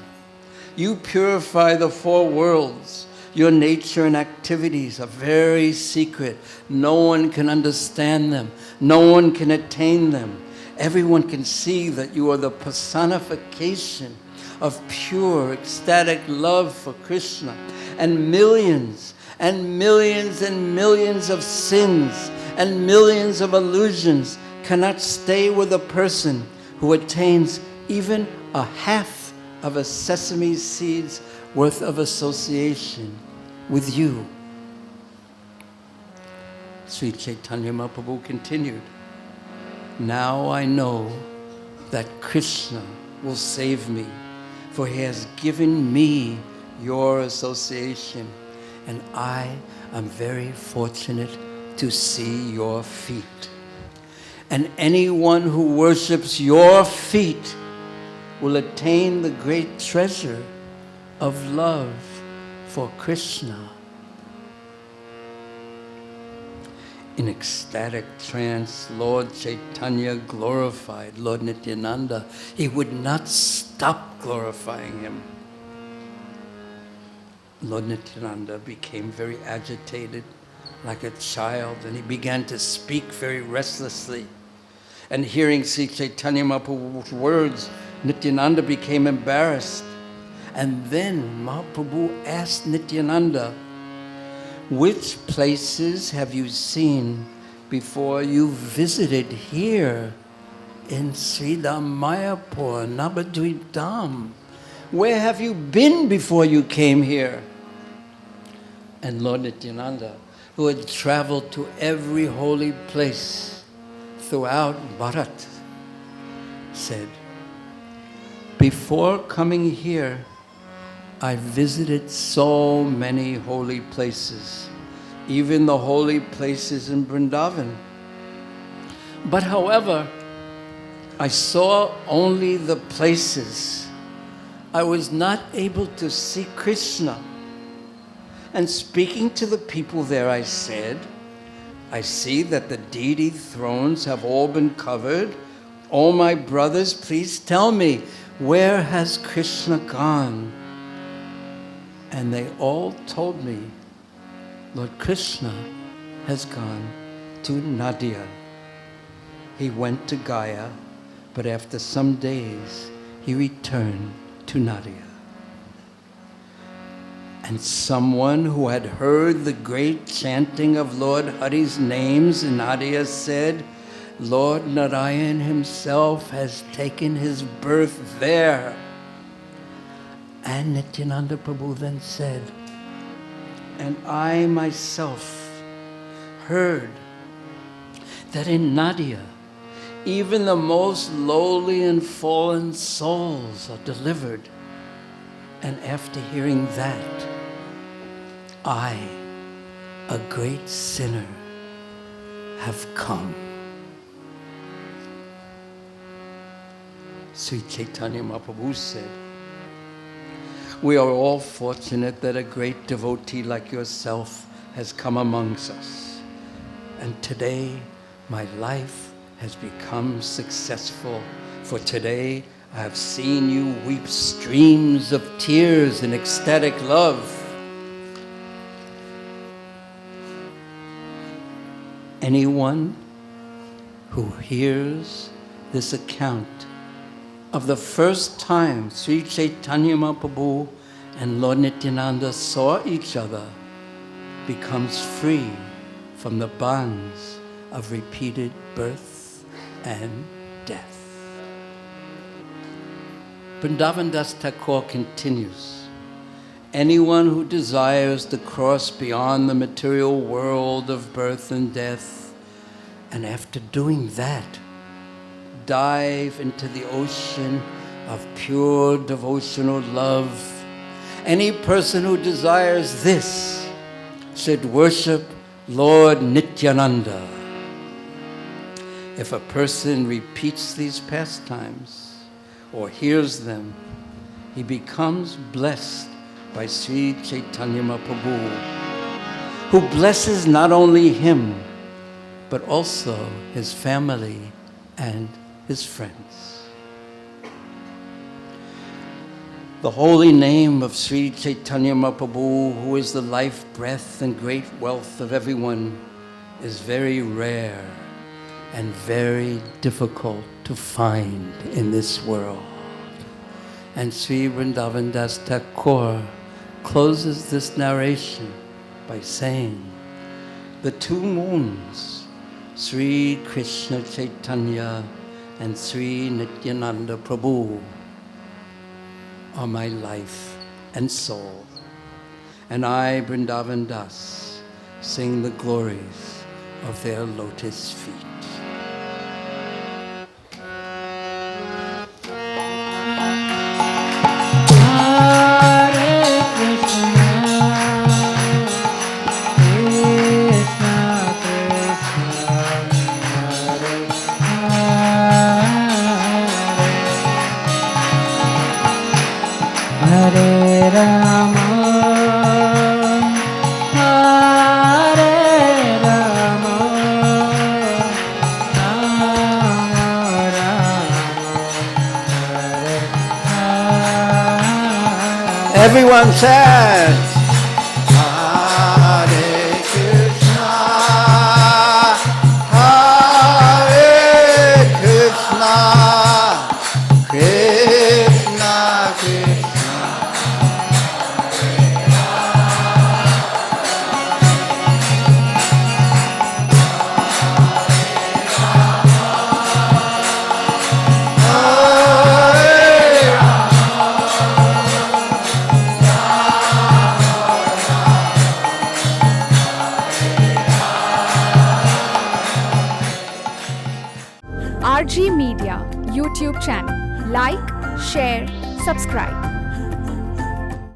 You purify the four worlds. Your nature and activities are very secret. No one can understand them. No one can attain them. Everyone can see that you are the personification of pure, ecstatic love for Krishna. And millions and millions and millions of sins and millions of illusions cannot stay with a person who attains even a half of a sesame seed's worth of association with you." Sri Chaitanya Mahaprabhu continued, "Now I know that Krishna will save me, for He has given me your association, and I am very fortunate to see your feet. And anyone who worships your feet will attain the great treasure of love for Krishna." In ecstatic trance, Lord Chaitanya glorified Lord Nityananda. He would not stop glorifying him. Lord Nityananda became very agitated, like a child, and he began to speak very restlessly. And hearing Sri Chaitanya Mahaprabhu's words, Nityananda became embarrassed. And then Mahaprabhu asked Nityananda, "Which places have you seen before you visited here in Sridham Mayapur, Navadvip Dham? Where have you been before you came here?" And Lord Nityananda, who had traveled to every holy place throughout Bharat, said, "Before coming here, I visited so many holy places, even the holy places in Vrindavan. But however, I saw only the places. I was not able to see Krishna. And speaking to the people there, I said, I see that the deity thrones have all been covered. Oh, my brothers, please tell me, where has Krishna gone?" And they all told me, "Lord Krishna has gone to Nadia. He went to Gaya, but after some days, he returned to Nadia." And someone who had heard the great chanting of Lord Hari's names in Nadia said, "Lord Narayan himself has taken his birth there." And Nityananda Prabhu then said, "And I myself heard that in Nadia, even the most lowly and fallen souls are delivered. And after hearing that, I, a great sinner, have come." Sri Chaitanya Mahaprabhu said, "We are all fortunate that a great devotee like yourself has come amongst us. And today, my life has become successful, for today I have seen you weep streams of tears in ecstatic love. Anyone who hears this account of the first time Sri Chaitanya Mahaprabhu and Lord Nityananda saw each other becomes free from the bonds of repeated birth and death." Vrindavan Das Thakur continues, "Anyone who desires to cross beyond the material world of birth and death, and after doing that, dive into the ocean of pure devotional love, any person who desires this should worship Lord Nityananda. If a person repeats these pastimes or hears them, he becomes blessed by Sri Chaitanya Mahaprabhu, who blesses not only him, but also his family and his friends." The holy name of Sri Chaitanya Mahaprabhu, who is the life, breath, and great wealth of everyone, is very rare and very difficult to find in this world. And Sri Vrindavan Das Thakur closes this narration by saying, "The two moons, Sri Krishna Chaitanya and Sri Nityananda Prabhu, are my life and soul. And I, Vrindavan Das, sing the glories of their lotus feet." Everyone says, Hare Krishna, Hare Krishna, Krishna Krishna, Hare RG Media YouTube channel. Like, share, subscribe.